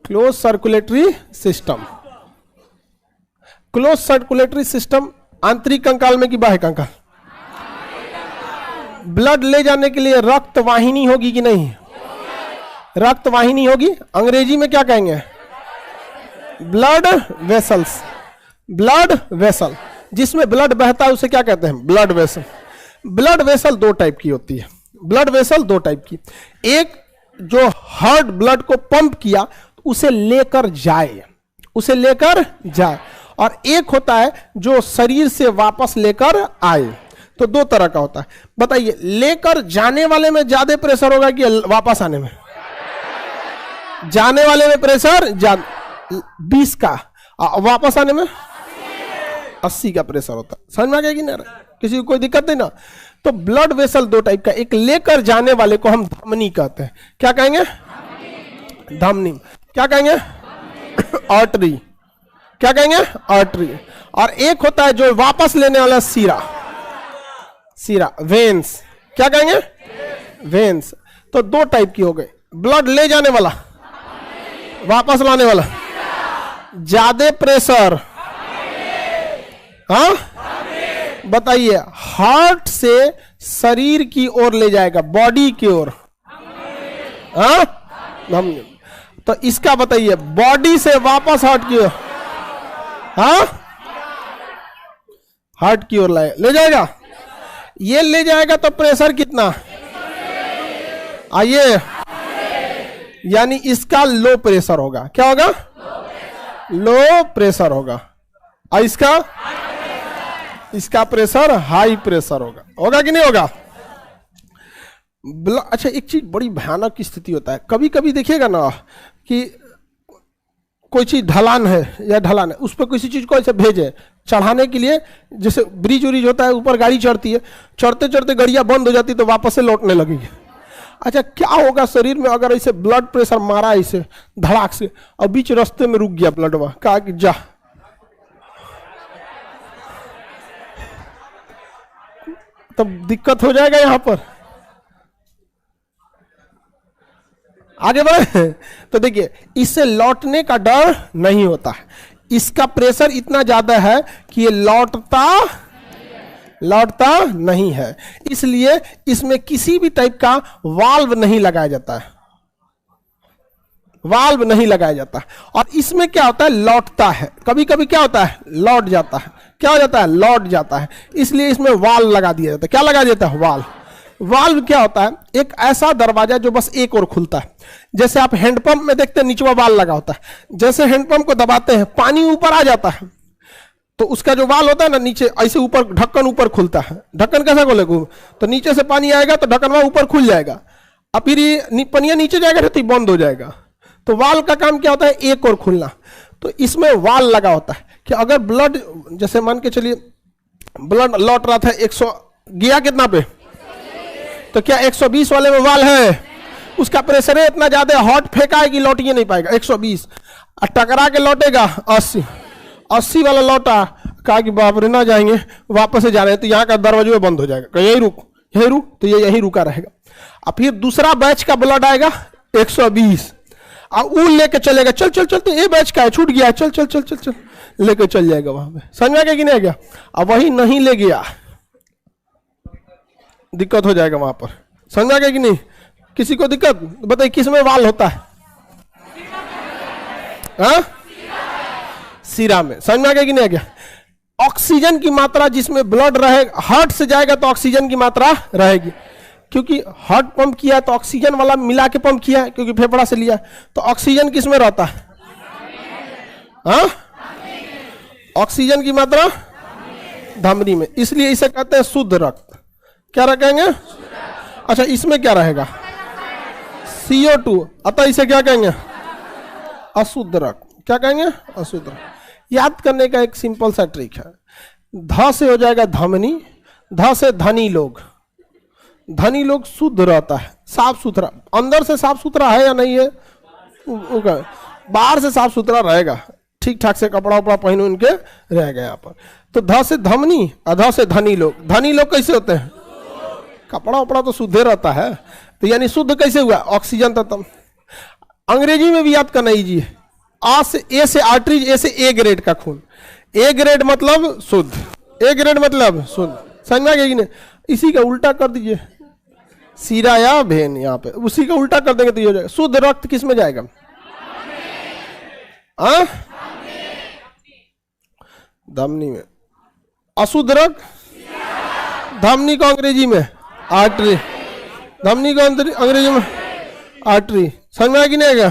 Close circulatory system. Close circulatory system आंतरिक कंकाल में कि बाह्य कंकाल? ब्लड ले जाने के लिए रक्त वाहिनी होगी कि नहीं? रक्त वाहिनी होगी। अंग्रेजी में क्या कहेंगे? Blood vessels. ब्लड वेसल, जिसमें ब्लड बहता है उसे क्या कहते हैं? Blood vessel. ब्लड वेसल दो टाइप की होती है। ब्लड वेसल दो टाइप की, एक जो हार्ट ब्लड को पंप किया उसे लेकर जाए, उसे लेकर जाए, और एक होता है जो शरीर से वापस लेकर आए। तो दो तरह का होता है। बताइए, लेकर जाने वाले में ज्यादा प्रेशर होगा कि वापस आने में? जाने वाले में प्रेशर 20 का, वापस आने में 80 का प्रेशर होता है। समझ में आ गया कि नहीं? किसी को कोई दिक्कत नहीं ना? तो ब्लड वेसल दो टाइप का, एक लेकर जाने वाले को हम धमनी कहते हैं। क्या कहेंगे? धमनी। क्या कहेंगे? आर्टरी। क्या कहेंगे? आर्टरी। और एक होता है जो वापस लेने वाला, सीरा। सीरा, वेन्स। क्या कहेंगे? वेन्स। तो दो टाइप की हो गई, ब्लड ले जाने वाला, वापस लाने वाला। ज्यादा प्रेशर, हाँ बताइए, हार्ट से शरीर की ओर ले जाएगा, बॉडी की ओर, हाँ। तो इसका बताइए, बॉडी से वापस हार्ट की ओर, हाँ, हार्ट की ओर ले जाएगा। ये ले जाएगा तो प्रेशर कितना? आइए, यानी इसका लो प्रेशर होगा। क्या होगा? लो प्रेशर होगा। और इसका प्रेशर हाई प्रेशर होगा। होगा कि नहीं होगा? अच्छा, एक चीज बड़ी भयानक स्थिति होता है, कभी कभी देखिएगा ना कि कोई चीज ढलान है या ढलान है, उस पर किसी चीज को ऐसे भेजे चढ़ाने के लिए, जैसे ब्रिज उरिज होता है, ऊपर गाड़ी चढ़ती है, चढ़ते चढ़ते गाड़ियां बंद हो जाती है तो वापस से लौटने लगेगी। अच्छा, क्या होगा शरीर में अगर ऐसे ब्लड प्रेशर मारा ऐसे धड़ाक से और बीच रास्ते में रुक गया ब्लड, वहां कहा कि जा, तब दिक्कत हो जाएगा। यहां पर आगे बढ़े तो देखिए, इससे लौटने का डर नहीं होता है। इसका प्रेशर इतना ज्यादा है कि ये लौटता नहीं है, इसलिए इसमें किसी भी टाइप का वाल्व नहीं लगाया जाता है। वाल्व नहीं लगाया जाता। और इसमें क्या होता है? लौटता है। कभी कभी क्या होता है? लौट जाता है। क्या हो जाता है? लौट जाता है। इसलिए इसमें वाल्व लगा दिया जाता है। क्या लगा देता है? वाल्व। वाल्व क्या होता है? एक ऐसा दरवाजा जो बस एक और खुलता है। जैसे आप हैंडपंप में देखते हैं, नीचवा वाल्व लगा होता है। जैसे हैंडपंप को दबाते हैं, पानी ऊपर आ जाता है, तो उसका जो वाल्व होता है ना, नीचे ऐसे ऊपर ढक्कन ऊपर खुलता है। ढक्कन कैसा खोलेगा? तो नीचे से पानी आएगा तो ढक्कन वहां ऊपर खुल जाएगा, और फिर पनिया नीचे जाएगा तो बंद हो जाएगा। तो वाल्व का काम क्या होता है? एक और खुलना। तो इसमें वाल्व लगा होता है कि अगर ब्लड, जैसे मान के चलिए ब्लड लौट रहा था 100, गया कितना पे? तो क्या 120 वाले में वाल्व है? उसका प्रेशर है इतना ज्यादा, हॉट फेंका है कि लौट ही नहीं पाएगा। 120 टकरा के लौटेगा 80 वाला लौटा, कहा कि बाप रे ना जाएंगे, वापस से जा रहे हैं, तो यहाँ का दरवाजा बंद हो जाएगा, यही रुक तो ये यही रुका रहेगा। और फिर दूसरा बैच का ब्लड आएगा 120, और वो लेके चलेगा, चल तो ये बैच का है, छूट गया, चल लेके चल जाएगा वहां पे। समझ में आ गया कि नहीं आ गया? अब वही नहीं ले गया, दिक्कत हो जाएगा वहां पर। समझ में आ गया कि नहीं? किसी को दिक्कत? बताइए, किस में वाल्व होता है? हाँ, सीरा में। समझ में आ गया कि नहीं आ गया? ऑक्सीजन की मात्रा जिसमें ब्लड रहेगा, हार्ट से जाएगा तो ऑक्सीजन की मात्रा रहेगी, क्योंकि हार्ट पंप किया है तो ऑक्सीजन वाला मिला के पंप किया है, क्योंकि फेफड़ा से लिया। तो ऑक्सीजन किस में रहता है? हाँ, ऑक्सीजन की मात्रा धमनी में, इसलिए इसे कहते हैं शुद्ध रक्त। क्या रखेंगे? अच्छा, इसमें क्या रहेगा? CO2, अतः इसे क्या कहेंगे? अशुद्ध रक्त। क्या कहेंगे? अशुद्ध रक्त। याद करने का एक सिंपल सा ट्रिक है। ध से हो जाएगा धमनी, ध से धनी लोग, धनी लोग शुद्ध रहता है, साफ सुथरा, अंदर से साफ सुथरा है या नहीं है, बाहर से साफ सुथरा रहेगा, ठीक ठाक से कपड़ा उपड़ा पहने उनके रह गए यहाँ पर। तो ध से धमनी, अध से धनी लोग। धनी लोग कैसे होते हैं? कपड़ा उपड़ा तो शुद्ध रहता है, तो यानी शुद्ध कैसे हुआ? ऑक्सीजन तत्व। अंग्रेजी में भी याद करना ईजी, ए से आर्टरीज, ए से ए ग्रेड का खून। ए ग्रेड मतलब शुद्ध, ए ग्रेड मतलब शुद्ध, समझ में आ गया कि नहीं? इसी का उल्टा कर दीजिए, सीरा या भेन, यहाँ पे उसी का उल्टा कर देंगे तो ये हो जाएगा। शुद्ध रक्त किस में जाएगा? धमनी में। अशुद्ध रक्त धमनी को अंग्रेजी में आर्टरी, धमनी को अंग्रेजी में आर्टरी। समझ में आया कि नहीं आएगा?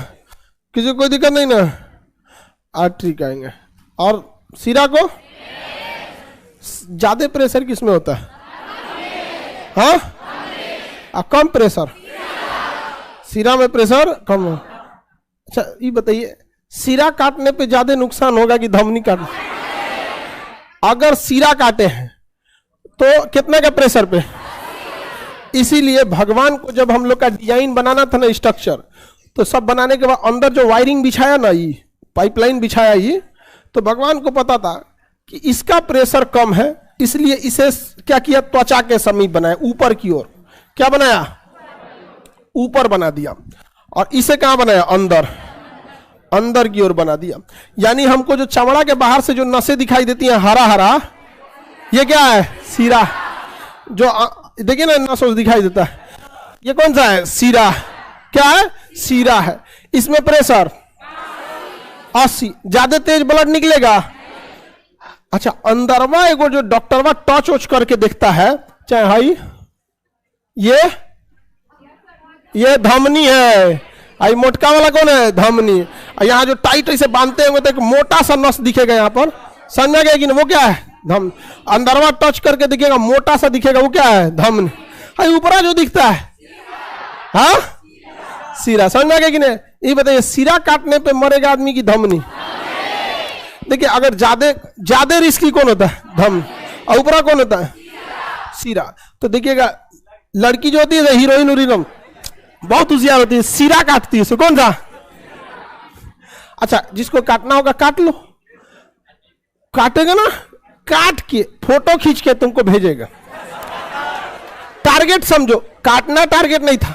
किसी को कोई दिक्कत नहीं ना? आर्टरी कहेंगे। और सिरा को ज्यादा प्रेशर किस में होता है? हाँ, कम प्रेशर सिरा में, प्रेशर कम हो। अच्छा ये बताइए, सिरा काटने पे ज्यादा नुकसान होगा कि धमनी काटने? अगर सिरा काटे हैं तो कितने का प्रेशर पे? इसीलिए भगवान को जब हम लोग का डिजाइन बनाना था ना, स्ट्रक्चर, तो सब बनाने के बाद अंदर जो वायरिंग बिछाया ना, ये पाइपलाइन बिछाया, ये तो भगवान को पता था कि इसका प्रेशर कम है, इसलिए इसे क्या किया? त्वचा के समीप बनाया, ऊपर की ओर। क्या बनाया? ऊपर बना दिया। और इसे कहां बनाया? अंदर, अंदर की ओर बना दिया। यानी हमको जो चमड़ा के बाहर से जो नसें दिखाई देती हैं हरा हरा, ये क्या है? सीरा। जो देखिए ना नसों दिखाई देता है, ये कौन सा है? सीरा। क्या है? सीरा है। इसमें प्रेशर 80, ज्यादा तेज ब्लड निकलेगा। अच्छा अंदरवा एगो जो डॉक्टरवा टच वच करके देखता है, चाहे हाई, ये धमनी है, आई मोटका वाला कौन है? धमनी। यहाँ जो टाइट ऐसे बांधते हैं तो एक मोटा सा नस दिखेगा यहाँ पर, समझ गया कि नहीं? वो क्या है? धम। अंदरवा टच करके दिखेगा, मोटा सा दिखेगा, वो क्या है? धमनी। आई ऊपरा जो दिखता है, हाँ, सिरा। समझ में आ गया कि नहीं? ये बताइए, सिरा काटने पे मरेगा आदमी की धमनी? देखिए अगर ज्यादा रिस्की कौन होता है? धम। और ऊपरा कौन होता है? सिरा। तो देखिएगा लड़की जो होती है हीरोइन उरीनम बहुत होशियार होती है, सिरा काटती है। कौन सा? अच्छा जिसको काटना होगा काट लो, काटेगा ना, काट के फोटो खींच के तुमको भेजेगा। टारगेट समझो, काटना टारगेट नहीं था,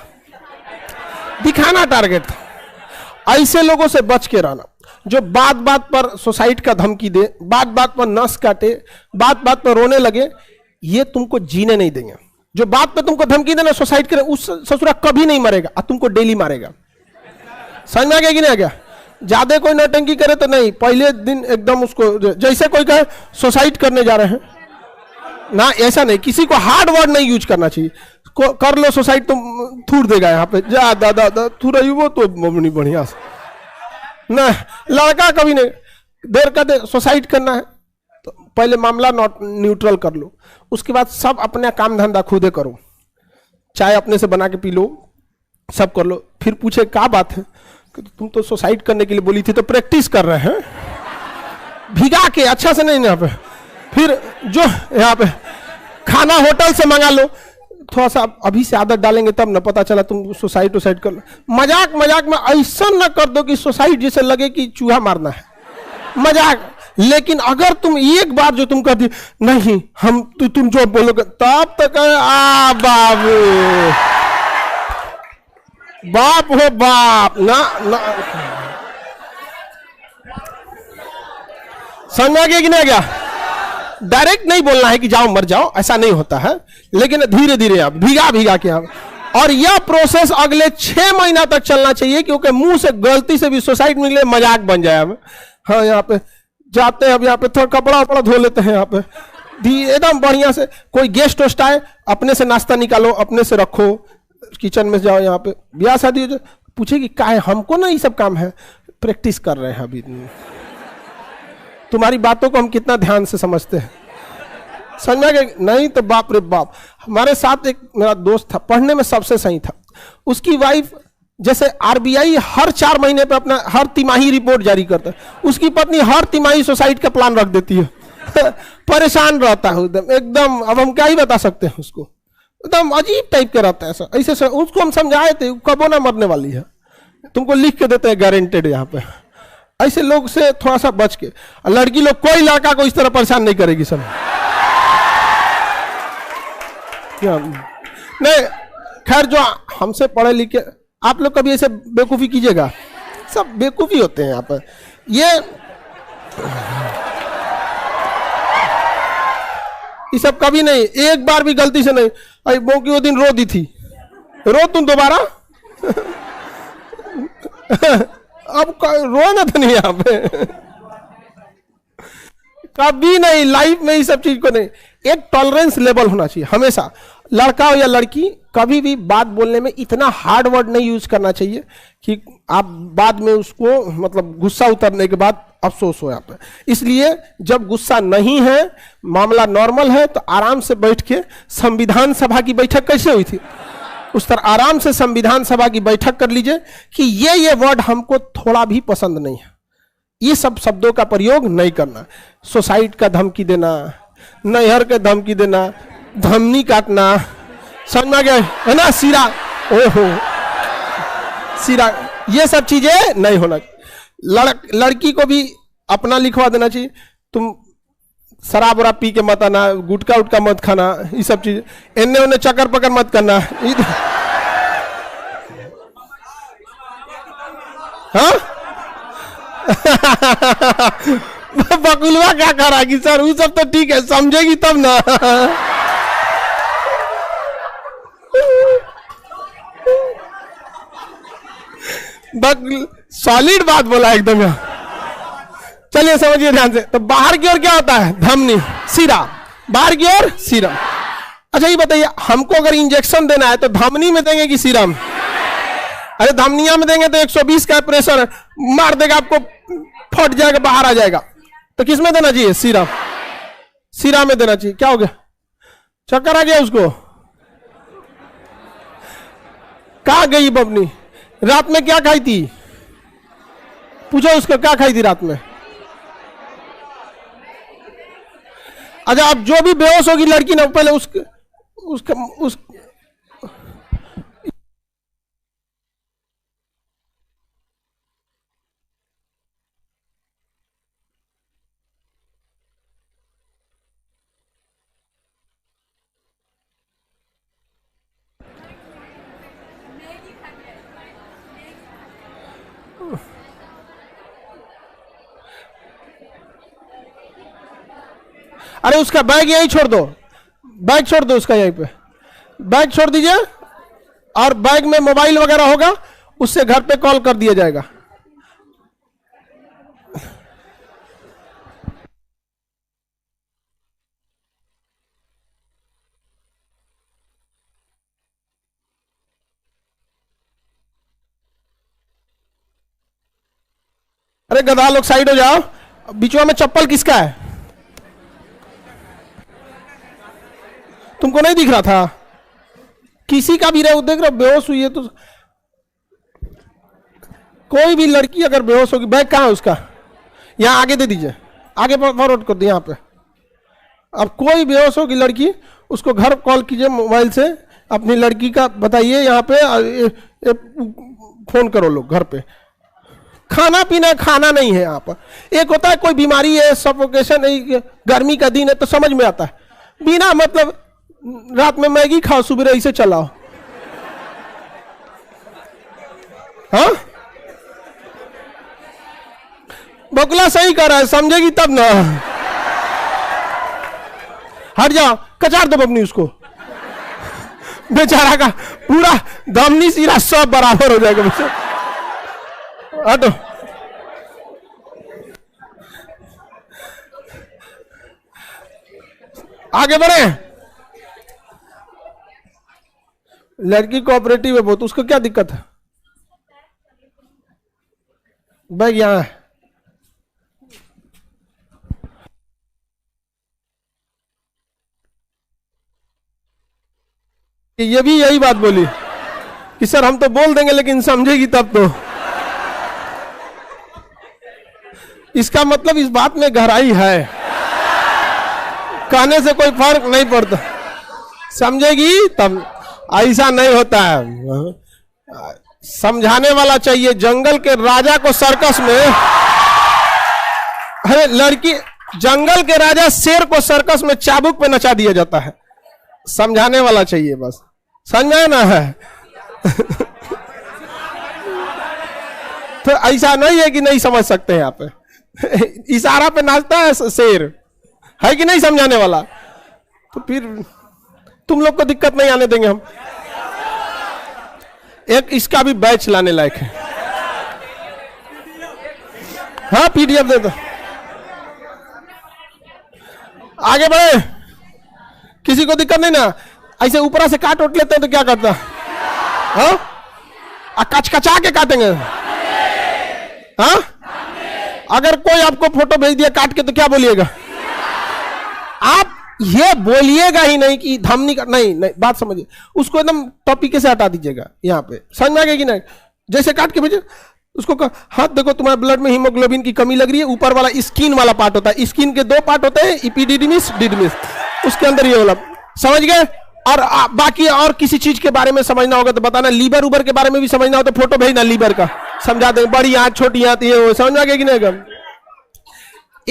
दिखाना टारगेट था। ऐसे लोगों से बच के रहना जो बात बात पर सुसाइड का धमकी दे, बात बात पर नस काटे, बात बात पर रोने लगे, ये तुमको जीने नहीं देंगे। जो बात पे तुमको धमकी देना, सुसाइड करे, उस ससुरा कभी नहीं मरेगा और तुमको डेली मारेगा। समझ में आ गया कि नहीं आ गया? ज्यादा कोई नौटंकी करे तो नहीं, पहले दिन एकदम उसको, जैसे कोई कहे सुसाइड करने जा रहे हैं ना, ऐसा नहीं, किसी को हार्ड वर्ड नहीं यूज करना चाहिए। कर लो सुसाइड, तुम थूर देगा यहाँ पे, जा दादा थूर वो तो मम्मी बढ़िया से ना। लड़का कभी नहीं, देर का देर सुसाइड करना है तो पहले मामला न्यूट्रल कर लो, उसके बाद सब अपना काम धंधा खुदे करो, चाय अपने से बना के पी लो, सब कर लो। फिर पूछे क्या बात है, तुम तो सुसाइड करने के लिए बोली थी, तो प्रैक्टिस कर रहे हैं भिगा के, अच्छा से नहीं यहाँ पे। फिर जो यहाँ पे खाना होटल से मंगा लो, थोड़ा सा अभी से आदत डालेंगे तब ना पता चला तुम सुसाइड कर लो। मजाक मजाक में ऐसा ना कर दो कि सुसाइड जैसे लगे कि चूहा मारना है, मजाक। लेकिन अगर तुम एक बार जो तुम कहती नहीं हम तुम जो बोलोगे, तब तक आ बाबू, बाप हो बाप ना, समझ में आ गया कि नहीं आ गया? डायरेक्ट नहीं बोलना है कि जाओ मर जाओ, ऐसा नहीं होता है, लेकिन धीरे धीरे आप भीगा भीगा के आप, और यह प्रोसेस अगले 6 महीना तक चलना चाहिए, क्योंकि मुंह से गलती से भी सुसाइड निकले मजाक बन जाए। अब हाँ यहाँ पे जाते हैं, अब यहाँ पे थोड़ा कपड़ा वपड़ा धो लेते हैं, यहाँ पे एकदम बढ़िया से। कोई गेस्ट वेस्ट आए, अपने से नाश्ता निकालो, अपने से रखो, किचन में जाओ। यहाँ पे ब्याह शादी हो जाए, पूछेगी क्या है, हमको ना ये सब काम है, प्रैक्टिस कर रहे हैं अभी, तुम्हारी बातों को हम कितना ध्यान से समझते हैं, समझ में गए? नहीं तो बाप रे बाप। हमारे साथ एक मेरा दोस्त था, पढ़ने में सबसे सही था, उसकी वाइफ जैसे आरबीआई हर 4 महीने पे अपना हर तिमाही रिपोर्ट जारी करता है, उसकी पत्नी हर तिमाही सुसाइड का प्लान रख देती है परेशान रहता है एकदम। अब हम क्या ही बता सकते हैं उसको, एकदम अजीब टाइप का रहता है ऐसा, ऐसे उसको हम समझाए थे कबो ना मरने वाली है, तुमको लिख के देते हैं गारंटेड यहाँ पे। ऐसे लोग से थोड़ा सा बच के, लड़की लोग कोई लड़का को इस तरह परेशान नहीं करेगी सब। नहीं खैर, जो हमसे पढ़े लिखे, आप लोग कभी ऐसे बेवकूफ़ी कीजिएगा, सब बेवकूफ़ी होते हैं यहाँ पर। ये सब कभी नहीं, एक बार भी गलती से नहीं। अरे वो की वो दिन रो दी थी, रो तुम दोबारा। अब रोना तो नहीं यहाँ पे, कभी नहीं लाइफ में, ये सब चीज को नहीं। एक टॉलरेंस लेवल होना चाहिए हमेशा, लड़का हो या लड़की, कभी भी बात बोलने में इतना हार्ड वर्ड नहीं यूज करना चाहिए कि आप बाद में उसको मतलब गुस्सा उतरने के बाद अफसोस हो यहाँ पे। इसलिए जब गुस्सा नहीं है, मामला नॉर्मल है, तो आराम से बैठ के, संविधान सभा की बैठक कैसे हुई थी उस तरह आराम से संविधान सभा की बैठक कर लीजिए कि ये वर्ड हमको थोड़ा भी पसंद नहीं है, ये सब शब्दों का प्रयोग नहीं करना। सोसाइटी का धमकी देना, नैहर के धमकी देना, धमनी काटना, समझ में आ गया है ना, सिरा, ओहो सिरा, ये सब चीजें नहीं होना। लड़की को भी अपना लिखवा देना चाहिए, तुम शराब वराब पी के मत आना, गुटखा उटका मत खाना, ये सब चीज, इन्ने उन्ने चक्कर पकड़ मत करना। हाँ बकुलवा क्या कराएगी सर, वो सब तो ठीक है, समझेगी तब ना। सॉलिड बात बोला एकदम यहाँ। चलिए समझिए ध्यान से। तो बाहर की ओर क्या होता है, धमनी, सिरा, बाहर की ओर सीरम। अच्छा ये बताइए, हमको अगर इंजेक्शन देना है तो धमनी में देंगे कि सीरम? अरे धमनिया में देंगे तो 120 का प्रेशर मार देगा आपको, फट जाएगा, बाहर आ जाएगा। तो किस में देना चाहिए? सीरम, सीरा में देना चाहिए। क्या हो गया, चक्कर आ गया उसको? कहाँ गई बबनी, रात में क्या खाई थी? पूछो उसको क्या खाई थी रात में। अच्छा अब जो भी बेहोश होगी लड़की ना, पहले उसका अरे उसका बैग यहीं छोड़ दो, बैग छोड़ दो उसका, यहीं पे बैग छोड़ दीजिए, और बैग में मोबाइल वगैरह होगा, उससे घर पे कॉल कर दिया जाएगा। अरे गधा लोग साइड हो जाओ, बीचवा में चप्पल किसका है? तुमको नहीं दिख रहा था? किसी का भी रहे, देख रहे बेहोश हुई है तो। कोई भी लड़की अगर बेहोश होगी, बैग कहाँ है उसका? यहाँ आगे दे दीजिए, आगे फॉरवर्ड कर दिए यहाँ पे। अब कोई बेहोश होगी लड़की, उसको घर कॉल कीजिए मोबाइल से, अपनी लड़की का बताइए, यहाँ पे फोन करो लोग घर पे। खाना पीना खाना नहीं है यहाँ पर। एक होता है कोई बीमारी है, सफोकेशन है, गर्मी का दिन है तो समझ में आता है, बिना मतलब रात में मैगी खाओ, सुबह इसे चलाओ। हाँ बकुला सही कर रहा है, समझेगी तब ना। हट जाओ, कचार दो अपनी उसको, बेचारा का पूरा धमनी सीरा सब बराबर हो जाएगा मुझसे। हटो, आगे बढ़े। लड़की कोऑपरेटिव है बहुत, उसको क्या दिक्कत है? बैग यहां है। ये भी यही बात बोली कि सर हम तो बोल देंगे लेकिन समझेगी तब तो। इसका मतलब इस बात में गहराई है, कहने से कोई फर्क नहीं पड़ता। समझेगी तब। ऐसा नहीं होता है, समझाने वाला चाहिए। जंगल के राजा को सर्कस में, अरे लड़की, जंगल के राजा शेर को सर्कस में चाबुक पे नचा दिया जाता है। समझाने वाला चाहिए बस, समझ में ना है। तो ऐसा नहीं है कि नहीं समझ सकते हैं आप। इशारा पे नाचता है शेर, है कि नहीं समझाने वाला। तो फिर तुम लोग को दिक्कत नहीं आने देंगे हम। एक इसका भी बैच लाने लायक है। हाँ पीडीएफ दे दो। आगे बढ़े, किसी को दिक्कत नहीं ना। ऐसे ऊपरा से काट उठ लेते हैं तो क्या करता, हाँ कचकचा के काटेंगे। हाँ अगर कोई आपको फोटो भेज दिया काट के तो क्या बोलिएगा आप? ये बोलिएगा ही नहीं कि धमनी का, नहीं नहीं, बात समझिए। उसको एकदम टॉपिक से हटा दीजिएगा। यहाँ पे समझ में आ गया कि नहीं? जैसे काट के भेजे उसको हाथ देखो तुम्हारे ब्लड में हीमोग्लोबिन की कमी लग रही है। ऊपर वाला स्किन वाला पार्ट होता है, स्किन के दो पार्ट होते हैं, इपिडिडिमिस डिडमिस, उसके अंदर ये वाला, समझ गए? और बाकी और किसी चीज के बारे में समझना होगा तो बताना। लीवर उबर के बारे में भी समझना हो तो फोटो भेजना लीवर का, समझा देंगे। बड़ी आंत छोटी आंत ये वो, समझ में आ गया कि नहीं?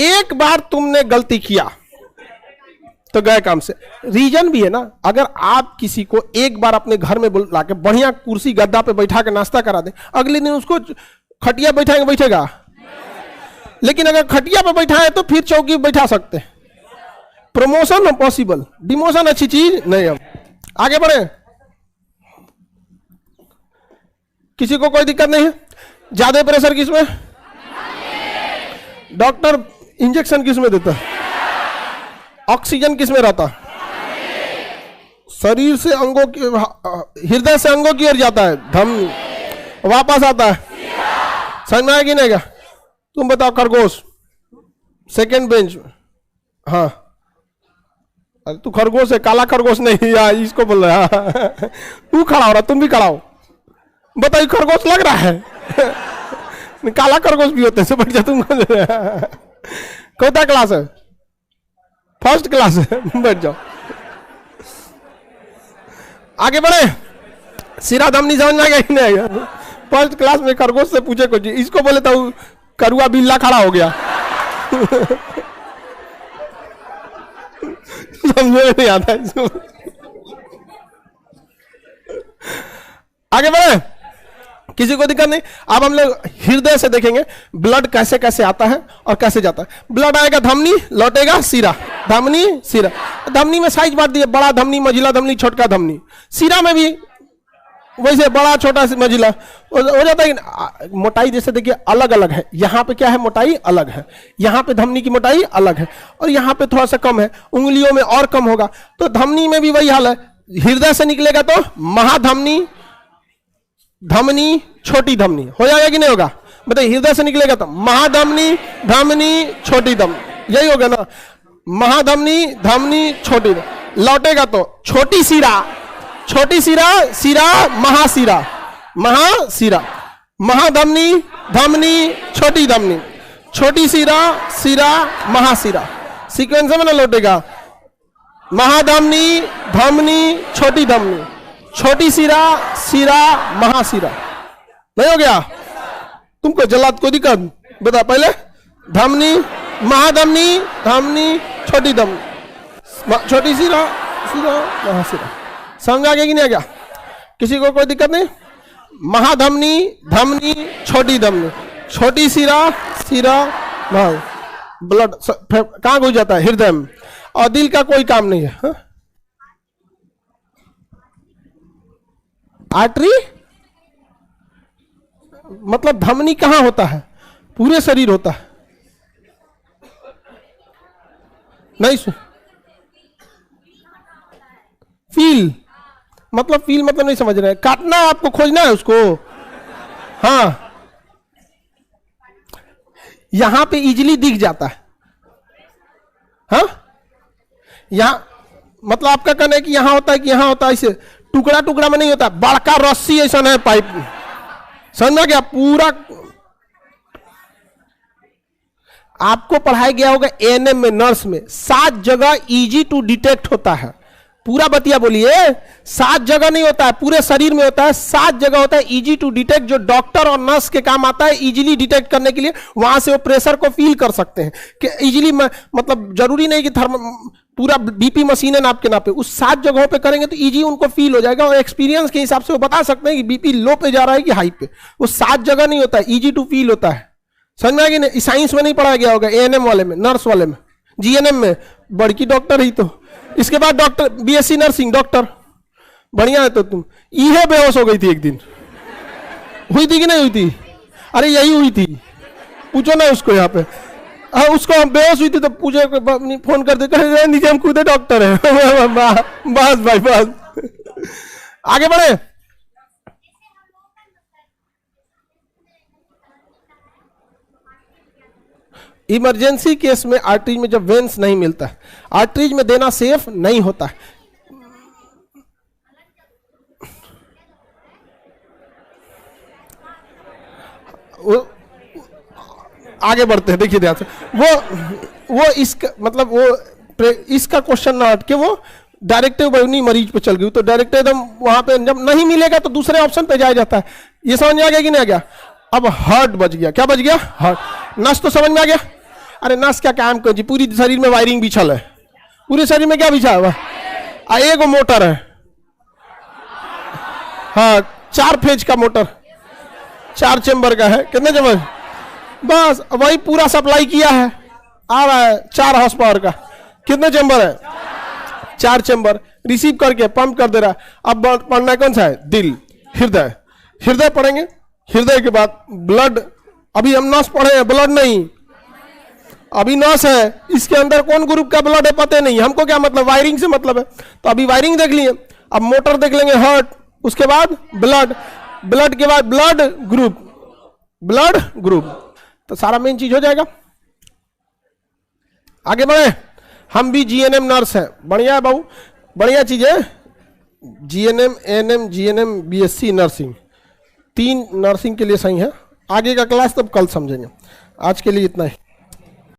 एक बार तुमने गलती किया तो गए काम से। रीजन भी है ना, अगर आप किसी को एक बार अपने घर में बुला के बढ़िया कुर्सी गद्दा पे बैठा के नाश्ता करा दे, अगले दिन उसको खटिया बैठाएंगे, बैठेगा? लेकिन अगर खटिया पे बैठा है तो फिर चौकी बैठा सकते हैं। प्रमोशन पॉसिबल, डिमोशन अच्छी चीज नहीं। हम आगे बढ़े, किसी को कोई दिक्कत नहीं है? ज्यादा प्रेशर किसमें? डॉक्टर इंजेक्शन किसमें देता है? ऑक्सीजन किसमें रहता? शरीर से अंगों की, हृदय से अंगों की ओर जाता है, धमनी, वापस आता है। समझ में आया कि नहीं? तुम बताओ, खरगोश सेकंड बेंच। हाँ अरे तू खरगोश है, काला खरगोश नहीं यार, इसको बोल रहा है। तू खड़ा हो रहा, तुम भी खड़ा हो, बताइए खरगोश लग रहा है? काला खरगोश भी होते हैं। बैठ जा तुम। कौन क्लास है? फर्स्ट क्लास है, बैठ जाओ। आगे बढ़े, सिरा धमनी समझ में आ गया कि नहीं? फर्स्ट क्लास में खरगोश से पूछे कुछ, इसको बोले तो करुआ बिल्ला खड़ा हो गया। समझ में नहीं आता इसको। आगे बढ़े, किसी को दिक्कत नहीं। अब हम लोग हृदय से देखेंगे ब्लड कैसे कैसे आता है और कैसे जाता है। ब्लड आएगा धमनी, लौटेगा सिरा, धमनी सिरा। धमनी में साइज बांट दिए, बड़ा धमनी, मझिला धमनी, छोटका धमनी। सिरा में भी वैसे बड़ा छोटा मझिला हो जाता है। मोटाई जैसे देखिए अलग अलग है। यहाँ पे क्या है, मोटाई अलग है। यहाँ पे धमनी की मोटाई अलग है और यहाँ पे थोड़ा सा कम है, उंगलियों में और कम होगा। तो धमनी में भी वही हाल है। हृदय से निकलेगा तो महाधमनी, धमनी, छोटी धमनी हो जाएगा कि नहीं होगा? बताइए, हृदय से निकलेगा तो महाधमनी, धमनी, छोटी धमनी, यही होगा ना? महाधमनी, धमनी, छोटी। लौटेगा तो छोटी सिरा, छोटी सिरा, सिरा, महासिरा, महासिरा, महाधमनी, धमनी, छोटी धमनी, छोटी सिरा, सिरा, महासिरा। सीक्वेंस में ना लौटेगा, महाधमनी, धमनी, छोटी धमनी, छोटी सिरा, सिरा, महासिरा। नहीं हो गया? तुमको जल्लाद को दिक्कत? बता पहले, धमनी, महाधमनी, धमनी, छोटी धमनी, छोटी सिरा, सिरा, महासिरा। समझ आ गया कि नहीं आ गया? किसी को कोई दिक्कत नहीं? महाधमनी, धमनी, छोटी धमनी, छोटी सिरा, सिरा, महा। ब्लड कहाँ घुस जाता है? हृदय में। और दिल का कोई काम नहीं है। आर्टरी मतलब धमनी कहाँ होता है? पूरे शरीर होता है। नहीं सुन, फील मतलब, फील मतलब नहीं समझ रहे? काटना है आपको, खोजना है उसको। हाँ यहां पे इजीली दिख जाता है। हाँ यहां मतलब आपका कहना है कि यहां होता है कि यहां होता है? ऐसे टुकड़ा टुकड़ा में नहीं होता, बड़का रस्सी ऐसा है पाइप। समझ में गया? पूरा आपको पढ़ाया गया होगा एएनएम में, नर्स में, 7 जगह इजी टू डिटेक्ट होता है। पूरा बतिया बोलिए। 7 जगह नहीं होता है, पूरे शरीर में होता है, 7 जगह होता है इजी टू डिटेक्ट, जो डॉक्टर और नर्स के काम आता है इजीली डिटेक्ट करने के लिए। वहां से वो प्रेशर को फील कर सकते हैं कि इजीली, मतलब जरूरी नहीं कि पूरा बीपी मशीन है नाप के नापे, उस 7 जगहों पे करेंगे तो इजी उनको फील हो जाएगा, और एक्सपीरियंस के हिसाब से वो बता सकते हैं कि बीपी लो पे जा रहा है कि हाई पे। वो 7 जगह नहीं होता है, इजी टू फील होता है। समझ में आ गई नहीं? साइंस में नहीं पढ़ाया गया होगा, एएनएम वाले में, नर्स वाले में, जीएनएम में, बड़की डॉक्टर ही तो। इसके बाद डॉक्टर बीएससी नर्सिंग डॉक्टर, बढ़िया है। तो तुम ये बेहोश हो गई थी एक दिन, हुई थी कि नहीं हुई थी? अरे यही हुई थी, पूछो ना उसको यहाँ पे। हाँ, उसको हम बेहोश हुई थी तो पूछे, फोन कर दे, कहे नीचे हम खुद डॉक्टर है। बस भाई बस, आगे बढ़े। इमरजेंसी केस में आर्टरीज में जब वेंस नहीं मिलता है, आर्टरीज में देना सेफ नहीं होता है। आगे बढ़ते हैं, देखिए ध्यान से। वो इसका मतलब वो इसका क्वेश्चन ना हट के वो डायरेक्टिव बनी मरीज पे चल गई, तो डायरेक्टिव एकदम वहां पे जब नहीं मिलेगा तो दूसरे ऑप्शन पे जाया जाता है। ये समझ में आ गया कि नहीं आ गया? अब हार्ट बच गया। क्या बच गया? हार्ट। नस तो समझ में आ गया। अरे नस क्या काम कर जी, पूरी शरीर में वायरिंग बिछल है। पूरे शरीर में क्या बिछा हुआ? एक मोटर है, हाँ 4 फेज का मोटर, 4 चेंबर का है। कितने चेंबर? बस वही पूरा सप्लाई किया है, आ रहा है 4 हॉर्स पावर का। कितने चेंबर है? 4 चेंबर। रिसीव करके पंप कर दे रहा है। अब पढ़ना कौन सा है? दिल, हृदय। हृदय पढ़ेंगे, हृदय के बाद ब्लड। अभी हम नस पढ़े हैं, ब्लड नहीं, अभी नस है, इसके अंदर कौन ग्रुप का ब्लड है पता नहीं हमको। क्या मतलब? वायरिंग से मतलब है, तो अभी वायरिंग देख लिए। अब मोटर देख लेंगे, हार्ट, उसके बाद ब्लड, ब्लड के बाद ब्लड ग्रुप, ब्लड ग्रुप, तो सारा मेन चीज हो जाएगा। आगे बढ़े। हम भी जीएनएम नर्स हैं, बढ़िया है बाबू, बढ़िया चीज है। GNM, ANM, GNM, BSc nursing, 3 nursing के लिए सही है। आगे का क्लास तब कल समझेंगे। आज के लिए इतना ही।